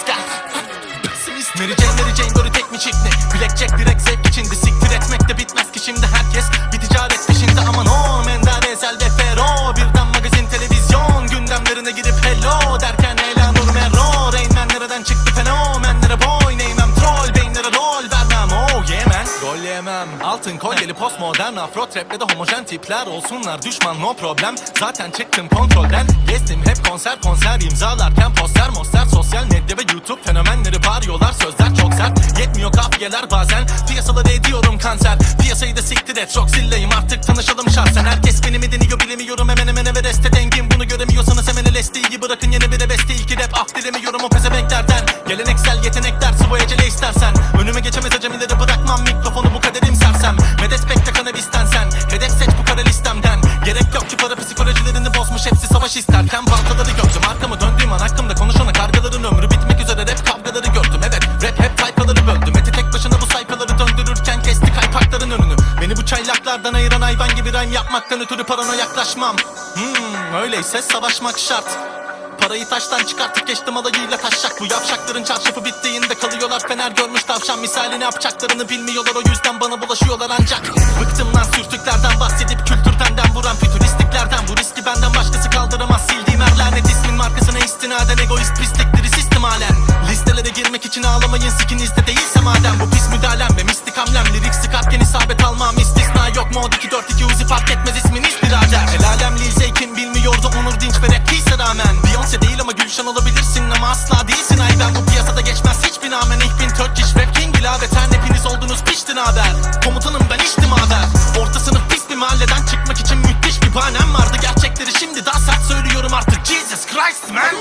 Gel Mary Jane doğru tek mi çift mi? Blackjack direkt zevk içinde, siktir etmek de bitmez ki şimdi herkes bir ticaret peşinde. Aman o Mendar Ezel ve Fero, birden magazin televizyon gündemlerine girip hello derken Elanur Merro. Rain Man nereden çıktı fenomenlere boy neymem, troll beyinlere rol vermem. Oh yeah man, rol yemem. Altın kolyeli postmodern afro trap ve de homojen tipler olsunlar düşman, no problem. Zaten çıktım kontrolden, gezdim hep konser imzalarken poster sosyal medya ve YouTube fenomenleri bağırıyorlar, sözler çok sert, yetmiyor kafiyeler bazen. Piyasaları ediyorum kanser, piyasayı da siktir et, çok zilleyim artık tanışalım şahsen. Herkes beni mi deniyor bilemiyorum, hemen hemen Everest'e dengim. Bunu göremiyorsanız hemen LSD'yi bırakın, yeni bir beste ilki rap af dilemiyorum o pezevenklerden. Geleneksel yetenekler sıvı ecele istersen, önüme geçemez acemileri bırakmam, mikrofonu bu kaderim sersem. Medet bekle kanabisten sen, hedef seç bu kara listemden. Gerek yok ki para psikolojilerini bozmuş, hepsi savaş isterken. Baltaları gördüm arkamı döndüğüm an, hakkımda konuşana kargaların ömrü bitmek üzere, rap kavgaları gördüm. Evet rap hep tayfaları böldü, Mete tek başına bu sayfaları döndürürken kesti kaypakların önünü. Beni bu çaylaklardan ayıran hayvan gibi rhyme yapmaktan ötürü parana yaklaşmam. Öyleyse savaşmak şart. Parayı taştan çıkartıp geçtim alayıyla taşacak. Bu yavşakların çarşafı bittiğinde kalıyorlar fener görmüş tavşan misali. Ne yapacaklarını bilmiyorlar, o yüzden bana bulaşıyorlar ancak. Bıktım lan sürtüklerden bahsedip kültürden vuran fütüristliklerden. Bu riski benden başkası kaldıramaz, sildiğim her lanet ismin markasına istinaden. Egoist pislikleri sistem halen. Listelere girmek için ağlamayın, sikinizde değilse madem. Bu pis müdahalem ve mistik hamlem, lirik sıkarken isabet almam istisna yok. Mod 242 Uzi fark etmez isminiz birader. El alem Lil Zeykin bilmiyordu Onur Dinç ve rap peace'e rağmen. Beyoncé değil ama Gülşen olabilirsin ama asla değilsin ay ben. Bu piyasada geçmez hiçbir namen. Ich bin Turkish rap king ilaveten, hepiniz oldunuz piştin haber. Komutanım ben içtim haber. Orta sınıf pis bir mahalleden çıkmak için müthiş bir bahanem vardı. Gerçekleri şimdi daha sert söylüyorum artık. Jesus Christ. Christ man.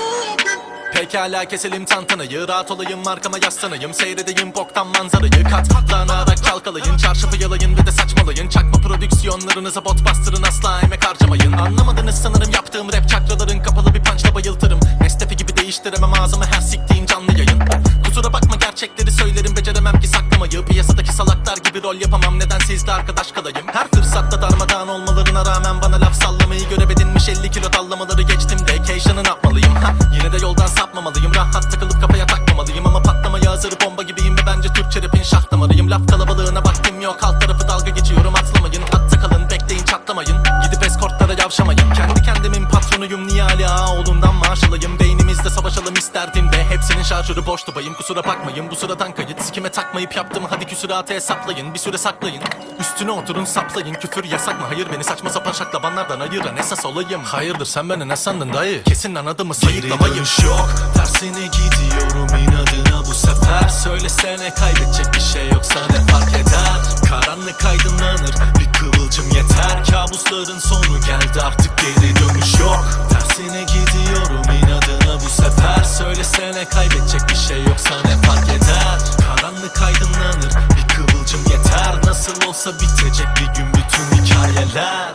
Pekala keselim tantanayı, rahat olayım arkama yaslanayım, seyredeyim boktan manzarayı, katlanarak çalkalayın, çarşafı yalayın ve de saçmalayın, çakma prodüksiyonlarınıza bot bastırın, asla emek harcamayın. Anlamadınız sanırım yaptığım rap, çakraların kapalı bir punchla bayıltırım. Nestefi gibi değiştiremem ağzımı her siktiğim canlı yayın. Kusura bakma gerçekleri söylerim, beceremem ki saklamayı, piyasadaki salaklar gibi rol yapamam, neden sizle arkadaş kalayım. Her fırsatta darmadağın olmalarına rağmen bana laf sallamayı görev edinmiş, 50 kilo dallamaları geçtim de occasion'ı ne yapmalıyım. Yine de yoldan sapmamalıyım, rahat takılıp kafaya takmamalıyım, ama patlamaya hazır bomba gibiyim ve bence Türkçe rapin şah damarıyım. Laf kalabalığına vaktim yok, alt tarafı dalga geçiyorum, atlamayın, hatta kalın bekleyin çatlamayın, gidip eskortlara yavşamayın. Kendi kendimin patronuyum, niye Ali Ağaoğlu'ndan maaş alayım, beynimizde savaşalım isterdim de hepsinin şarjörü boştu bayım. Kusura bakmayın bu sıradan kayıt, sikime takmayıp yaptım, hadi küsuratı hesaplayın, bir süre saklayın, üstüne oturun saplayın. Küfür yasak mı? Hayır, beni saçma sapan şaklabanlardan ayıran esas olayım. Hayırdır sen beni ne sandın dayı? Kesin anladığımı sayıklamayın. Geri dönüş yok, tersine gidiyorum inadına bu sefer. Söylesene kaybedecek bir şey yoksa ne fark eder? Karanlık aydınlanır, bir kıvılcım yeter. Kabusların sonu geldi, artık geri dönüş yok. Tersine gidiyorum inadına bu sefer. Söylesene kaybedecek bir şey yoksa ne fark eder? Karanlık aydınlanır, bir kıvılcım yeter. Nasıl olsa bitecek bir gün bütün hikayeler.